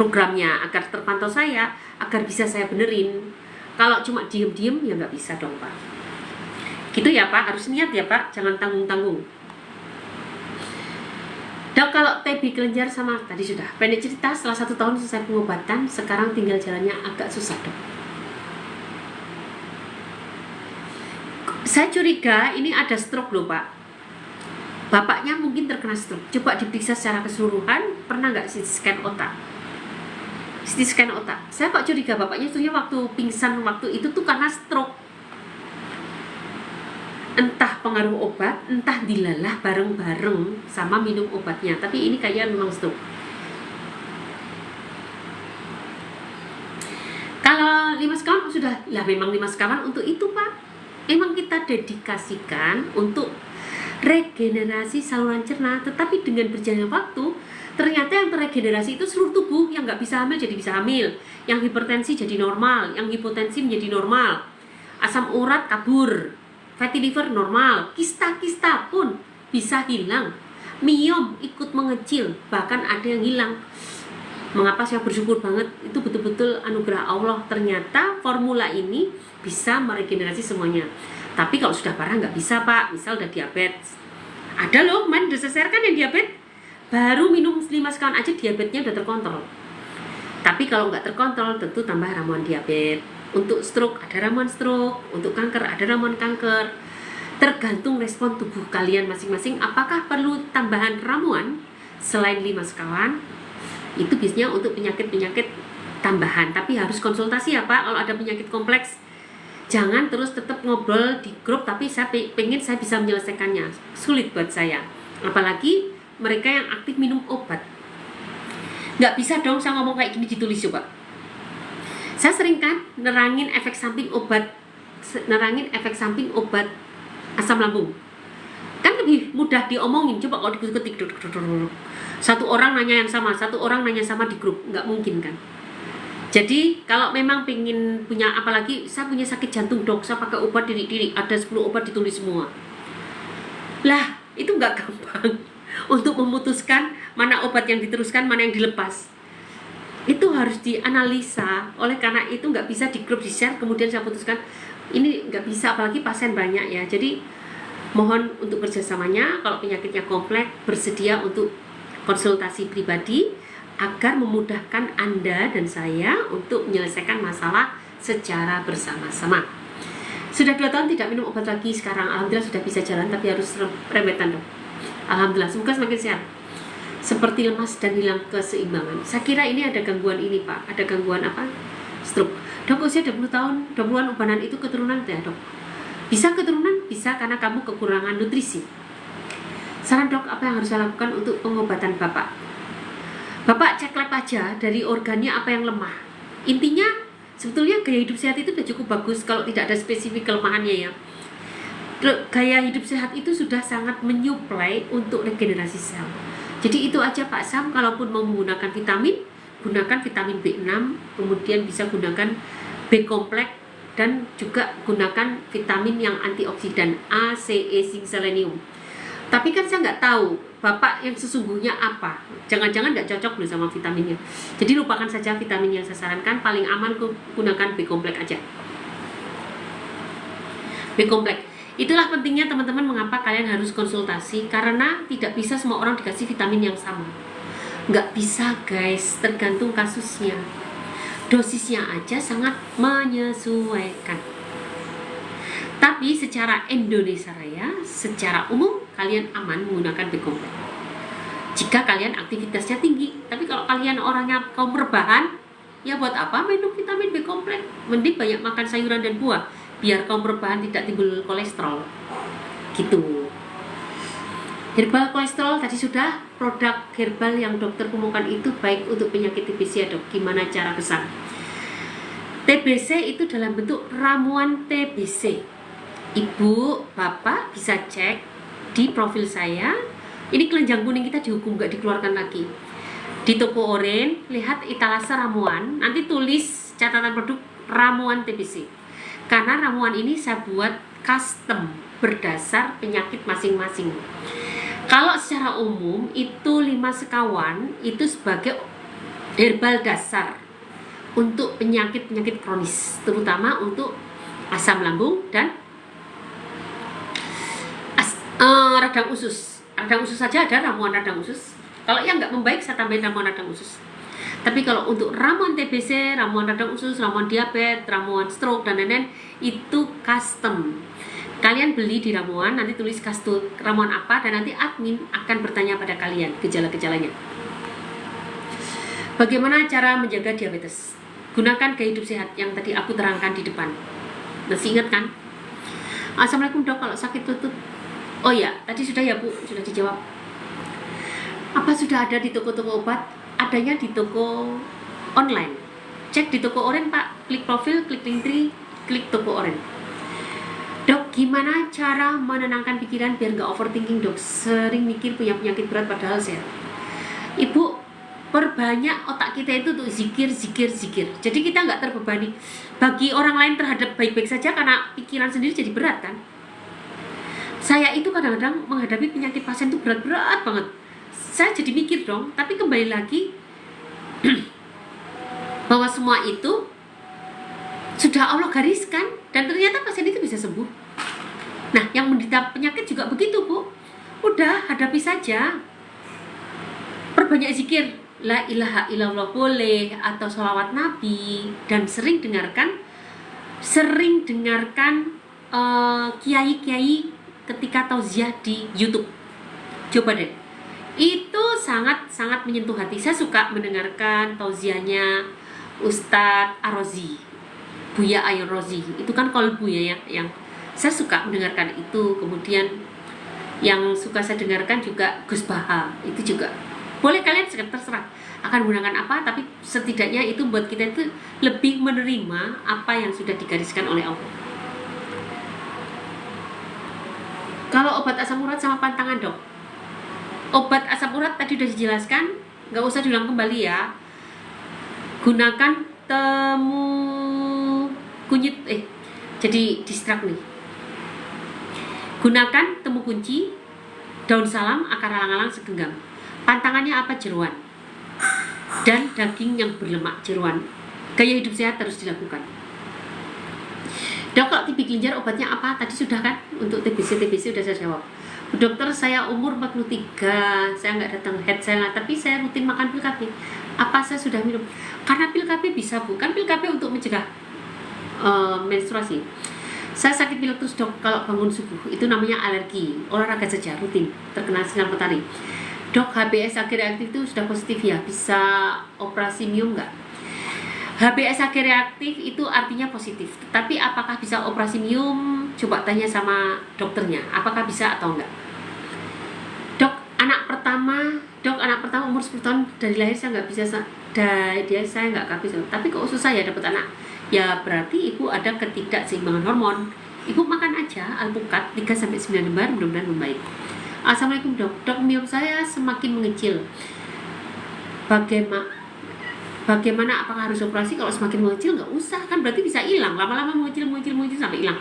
programnya agar terpantau saya, agar bisa saya benerin. Kalau cuma diem-diem ya nggak bisa dong Pak. Gitu ya Pak, harus niat ya Pak, jangan tanggung-tanggung. Dok, kalau TB kelenjar sama tadi sudah. Pendek cerita, setelah 1 tahun selesai pengobatan, sekarang tinggal jalannya agak susah dok. Saya curiga ini ada stroke loh Pak. Bapaknya mungkin terkena stroke. Coba diperiksa secara keseluruhan, pernah nggak CT scan otak? CT scan otak. Saya kok curiga bapaknya sebenarnya waktu pingsan waktu itu tuh karena stroke. Entah pengaruh obat, entah dilalah bareng-bareng sama minum obatnya. Tapi ini kayaknya memang stroke. Kalau 5 sekawan sudah, lah memang 5 sekawan untuk itu Pak. Memang kita dedikasikan untuk regenerasi saluran cerna, tetapi dengan berjalannya waktu ternyata yang terregenerasi itu seluruh tubuh. Yang nggak bisa hamil jadi bisa hamil, yang hipertensi jadi normal, yang hipotensi menjadi normal, asam urat kabur, fatty liver normal, kista-kista pun bisa hilang, miom ikut mengecil, bahkan ada yang hilang. Mengapa saya bersyukur banget, itu betul-betul anugerah Allah. Ternyata formula ini bisa meregenerasi semuanya. Tapi kalau sudah parah nggak bisa Pak. Misal udah diabetes, ada loh kemarin udah saya kan yang diabetes, baru minum 5 sekawan aja diabetesnya udah terkontrol. Tapi kalau nggak terkontrol tentu tambah ramuan diabetes. Untuk stroke ada ramuan stroke, untuk kanker ada ramuan kanker. Tergantung respon tubuh kalian masing-masing. Apakah perlu tambahan ramuan selain 5 sekawan? Itu biasanya untuk penyakit-penyakit tambahan, tapi harus konsultasi ya Pak. Kalau ada penyakit kompleks, jangan terus tetap ngobrol di grup tapi saya pengen saya bisa menyelesaikannya. Sulit buat saya, apalagi mereka yang aktif minum obat. Nggak bisa dong saya ngomong kayak gini ditulis coba. Saya sering kan nerangin efek samping obat asam lambung. Kan lebih mudah diomongin, coba kalau diketik satu orang nanya yang sama, di grup, nggak mungkin kan. Jadi kalau memang pengen punya, apalagi saya punya sakit jantung dok, saya pakai obat diri, ada 10 obat ditulis semua. Lah itu nggak gampang untuk memutuskan mana obat yang diteruskan, mana yang dilepas. Itu harus dianalisa, oleh karena itu nggak bisa di grup di share kemudian saya putuskan. Ini nggak bisa, apalagi pasien banyak ya. Jadi mohon untuk kerjasamanya, kalau penyakitnya kompleks bersedia untuk konsultasi pribadi agar memudahkan Anda dan saya untuk menyelesaikan masalah secara bersama-sama. Sudah 2 tahun tidak minum obat lagi, sekarang alhamdulillah sudah bisa jalan, tapi harus remetan dong. Alhamdulillah, semoga semakin sehat. Seperti lemas dan hilang keseimbangan. Saya kira ini ada gangguan ini Pak, ada gangguan apa? Stroke. Dok, usia 20 tahun, 20-an ubanan itu keturunan ya dok? Bisa keturunan? Bisa, karena kamu kekurangan nutrisi. Saran dok, apa yang harus saya lakukan untuk pengobatan Bapak? Bapak cek lab aja dari organnya apa yang lemah. Intinya sebetulnya gaya hidup sehat itu sudah cukup bagus kalau tidak ada spesifik kelemahannya ya. Gaya hidup sehat itu sudah sangat menyuplai untuk regenerasi sel. Jadi itu aja Pak Sam, kalaupun mau menggunakan vitamin, gunakan vitamin B6, kemudian bisa gunakan B kompleks, dan juga gunakan vitamin yang antioksidan A, C, E, zinc, selenium. Tapi kan saya nggak tahu Bapak yang sesungguhnya apa. Jangan-jangan nggak cocok loh sama vitaminnya. Jadi lupakan saja vitamin yang saya sarankan, paling aman gunakan B kompleks aja. B kompleks. Itulah pentingnya teman-teman mengapa kalian harus konsultasi, karena tidak bisa semua orang dikasih vitamin yang sama. Nggak bisa guys, tergantung kasusnya. Dosisnya aja sangat menyesuaikan. Tapi secara Indonesia Raya, secara umum kalian aman menggunakan B kompleks jika kalian aktivitasnya tinggi. Tapi kalau kalian orangnya kaum rebahan, ya buat apa minum vitamin B kompleks? Mending banyak makan sayuran dan buah, biar kaum rebahan tidak timbul kolesterol. Gitu. Herbal kolesterol tadi sudah. Produk herbal yang dokter temukan itu baik untuk penyakit TBC ya dok. Gimana cara pesan? TBC itu dalam bentuk ramuan TBC. Ibu, bapak bisa cek di profil saya. Ini kelenjar kuning kita dihukum gak dikeluarkan lagi. Di toko oren, lihat etalase ramuan. Nanti tulis catatan produk ramuan TBC. Karena ramuan ini saya buat custom berdasar penyakit masing-masing. Kalau secara umum itu 5 sekawan itu sebagai herbal dasar untuk penyakit-penyakit kronis, terutama untuk asam lambung dan radang usus. Radang usus saja ada ramuan radang usus. Kalau yang nggak membaik saya tambahin ramuan radang usus. Tapi kalau untuk ramuan TBC, ramuan radang usus, ramuan diabetes, ramuan stroke dan lain-lain itu custom. Kalian beli di ramuan, nanti tulis kastur ramuan apa, dan nanti admin akan bertanya pada kalian gejala-gejalanya. Bagaimana cara menjaga diabetes? Gunakan gaya hidup sehat yang tadi aku terangkan di depan. Masih ingat kan? Assalamualaikum dok, kalau sakit lutut. Oh ya, tadi sudah ya Bu, sudah dijawab. Apa sudah ada di toko-toko obat? Adanya di toko online. Cek di toko oren Pak, klik profil, klik link tree, klik toko oren. Dok, gimana cara menenangkan pikiran biar nggak overthinking dok? Sering mikir punya penyakit berat padahal sehat. Ibu, perbanyak otak kita itu untuk zikir. Jadi kita nggak terbebani. Bagi orang lain terhadap baik-baik saja, karena pikiran sendiri jadi berat kan. Saya itu kadang-kadang menghadapi penyakit pasien itu berat banget. Saya jadi mikir dong, tapi kembali lagi bahwa semua itu sudah Allah gariskan dan ternyata pasien itu bisa sembuh. Nah, yang menderita penyakit juga begitu Bu. Udah, hadapi saja. Perbanyak zikir, la ilaha illallah boleh, atau sholawat Nabi, dan sering dengarkan kiai-kiai ketika tauziah di YouTube. Coba deh. Itu sangat-sangat menyentuh hati. Saya suka mendengarkan tauziahnya Ustadz Arozi, Buya Ayo Rozi. Itu kan kolbu ya, yang saya suka mendengarkan itu. Kemudian yang suka saya dengarkan juga Gus Baha, itu juga boleh, kalian terserah akan menggunakan apa, tapi setidaknya itu buat kita itu lebih menerima apa yang sudah digariskan oleh Allah. Kalau obat asam urat sama pantangan dok, obat asam urat tadi udah dijelaskan, nggak usah diulang kembali ya. Gunakan temu kunyit, jadi distrak nih. Gunakan temu kunci, daun salam, akar alang-alang segenggam. Pantangannya apa? Jeruan dan daging yang berlemak, jeruan. Gaya hidup sehat terus dilakukan. Dok, kalau TB kelenjar obatnya apa? Tadi sudah kan? Untuk TBC sudah saya jawab. Dokter, saya umur 43, saya nggak datang head saya nggak, tapi saya rutin makan pil KB. Apa saya sudah minum? Karena pil KB bisa, bukan pil KB untuk mencegah menstruasi. Saya sakit pilek terus dok kalau bangun subuh, itu namanya alergi. Olahraga saja rutin, terkena sinar matahari. Dok, HBS akhir reaktif itu sudah positif ya, bisa operasi miom nggak? HBS akhir reaktif itu artinya positif, tapi apakah bisa operasi miom? Coba tanya sama dokternya, apakah bisa atau enggak. Dok, anak pertama umur 10 tahun dari lahir saya nggak bisa, saya nggak kabis, tapi kok susah ya dapat anak? Ya berarti ibu ada ketidakseimbangan hormon. Ibu makan aja alpukat 3-9 lembar, mudah-mudahan membaik. Assalamualaikum dok, miom saya semakin mengecil. Bagaimana, apakah harus operasi? Kalau semakin mengecil nggak usah, kan berarti bisa hilang. Lama-lama mengecil sampai hilang.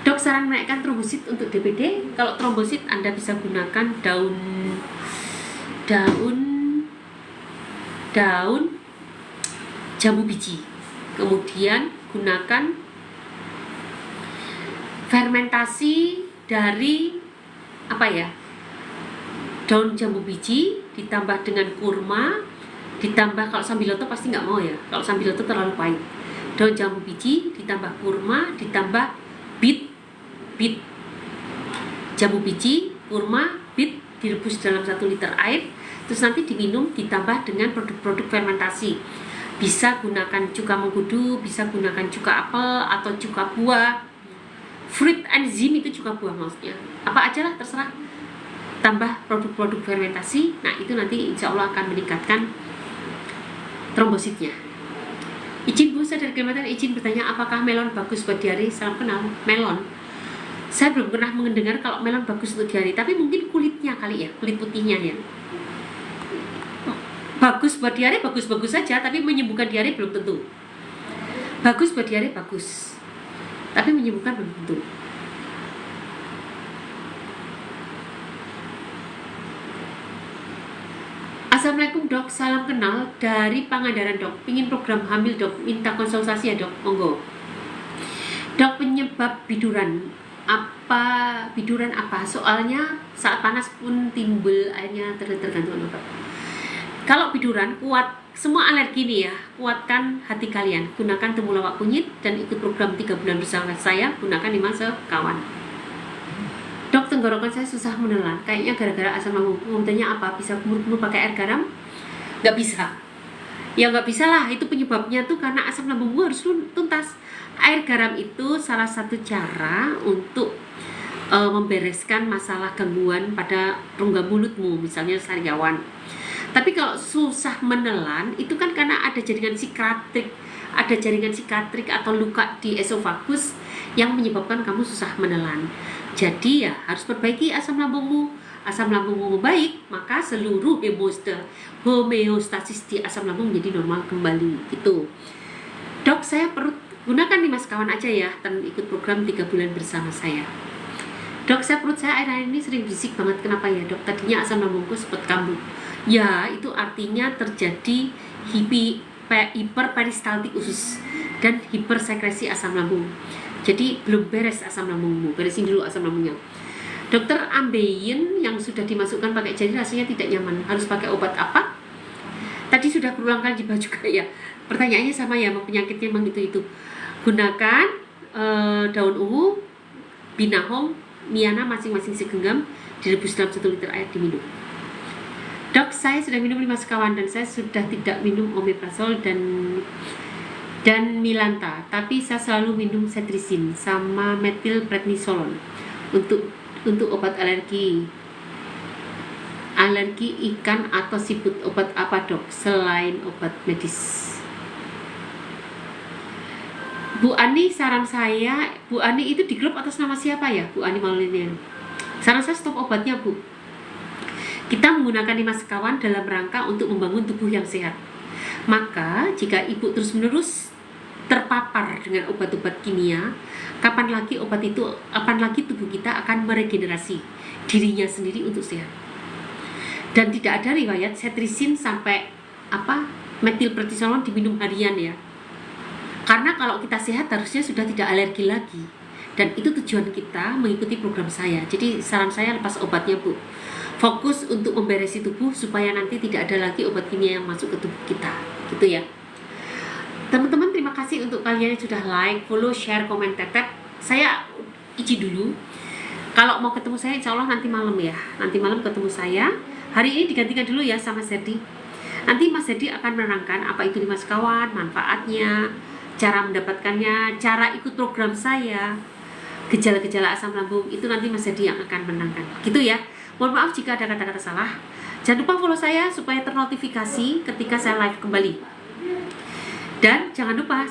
Dok, saran menaikkan trombosit untuk DPD. Kalau trombosit Anda bisa gunakan daun jambu biji. Kemudian gunakan fermentasi dari daun jambu biji ditambah dengan kurma, ditambah, kalau sambiloto pasti nggak mau ya, kalau sambiloto terlalu pahit. Daun jambu biji ditambah kurma, ditambah bit jambu biji, kurma, bit direbus dalam 1 liter air, terus nanti diminum ditambah dengan produk-produk fermentasi. Bisa gunakan cuka mengkudu, bisa gunakan cuka apel atau cuka buah. Fruit enzim itu cuka buah maksudnya. Apa aja lah terserah. Tambah produk-produk fermentasi. Nah, itu nanti insya Allah akan meningkatkan trombositnya. Izin Bu, saya dari Kalimantan, izin bertanya, apakah melon bagus buat diare? Salam kenal. Melon, saya belum pernah mendengar kalau melon bagus untuk diare, tapi mungkin kulitnya kali ya, kulit putihnya ya. Bagus buat diare, bagus-bagus saja, tapi menyembuhkan diare belum tentu. Bagus buat diare, bagus, tapi menyembuhkan belum tentu. Assalamualaikum dok, salam kenal dari Pangandaran dok. Pingin program hamil dok, minta konsultasi ya dok, monggo. Dok, penyebab biduran apa? Soalnya saat panas pun timbul airnya, tergantung apa. Kalau biduran kuat, semua alergi nih ya, kuatkan hati kalian. Gunakan temulawak kunyit dan ikut program 3 bulan bersama saya. Gunakan 5 sekawan. Dok, tenggorokan saya susah menelan, kayaknya gara-gara asam lambung. Mau apa? Bisa kumur-kumur pakai air garam? Nggak bisa. Ya nggak bisa lah, itu penyebabnya tuh karena asam lambungmu harus tuntas. Air garam itu salah satu cara untuk membereskan masalah gangguan pada rongga mulutmu, misalnya sariawan. Tapi kalau susah menelan, itu kan karena ada jaringan sikatrik atau luka di esofagus yang menyebabkan kamu susah menelan. Jadi ya harus perbaiki asam lambungmu. Asam lambungmu membaik, maka seluruh homeostasis di asam lambung menjadi normal kembali gitu. Dok, saya perut, gunakan 5 sekawan aja ya, dan ikut program 3 bulan bersama saya. Dok, perut saya akhir-akhir ini sering berisik banget, kenapa ya dok? Tadinya asam lambungku sempat kambuh. Ya, itu artinya terjadi hiperperistaltik usus dan hipersekresi asam lambung. Jadi belum beres asam lambungmu, beresin dulu asam lambungnya. Dokter, ambeien yang sudah dimasukkan pakai jari rasanya tidak nyaman, harus pakai obat apa? Tadi sudah berulang kali dibahas juga ya. Pertanyaannya sama ya, penyakitnya memang itu. Gunakan daun ungu, binahong, miana masing-masing segenggam, direbus dalam 1 liter air, diminum. Dok, saya sudah minum 5 sekawan dan saya sudah tidak minum omeprazol dan Milanta, tapi saya selalu minum cetirizine sama metilprednisolon untuk obat alergi ikan atau siput. Obat apa dok selain obat medis? Bu Ani, saran saya, Bu Ani itu di grup atas nama siapa ya, Bu Ani Maulinian? Saran saya stop obatnya, Bu. Kita menggunakan 5 sekawan dalam rangka untuk membangun tubuh yang sehat. Maka jika ibu terus-menerus terpapar dengan obat-obat kimia, kapan lagi tubuh kita akan meregenerasi dirinya sendiri untuk sehat. Dan tidak ada riwayat cetirizine sampai metilprednisolon diminum harian ya. Karena kalau kita sehat harusnya sudah tidak alergi lagi. Dan itu tujuan kita mengikuti program saya. Jadi saran saya lepas obatnya, Bu. Fokus untuk memberesi tubuh supaya nanti tidak ada lagi obat kimia yang masuk ke tubuh kita. Gitu ya. Teman-teman, terima kasih untuk kalian yang sudah like, follow, share, komen, tetep. Saya izin dulu. Kalau mau ketemu saya insya Allah nanti malam ya. Nanti malam ketemu saya. Hari ini digantikan dulu ya sama Serdi. Nanti Mas Serdi akan menerangkan apa itu 5 sekawan, manfaatnya, cara mendapatkannya, cara ikut program saya, gejala-gejala asam lambung, itu nanti Mas Serdi yang akan menerangkan. Gitu ya. Mohon maaf jika ada kata-kata salah. Jangan lupa follow saya supaya ternotifikasi ketika saya live kembali. Dan jangan lupa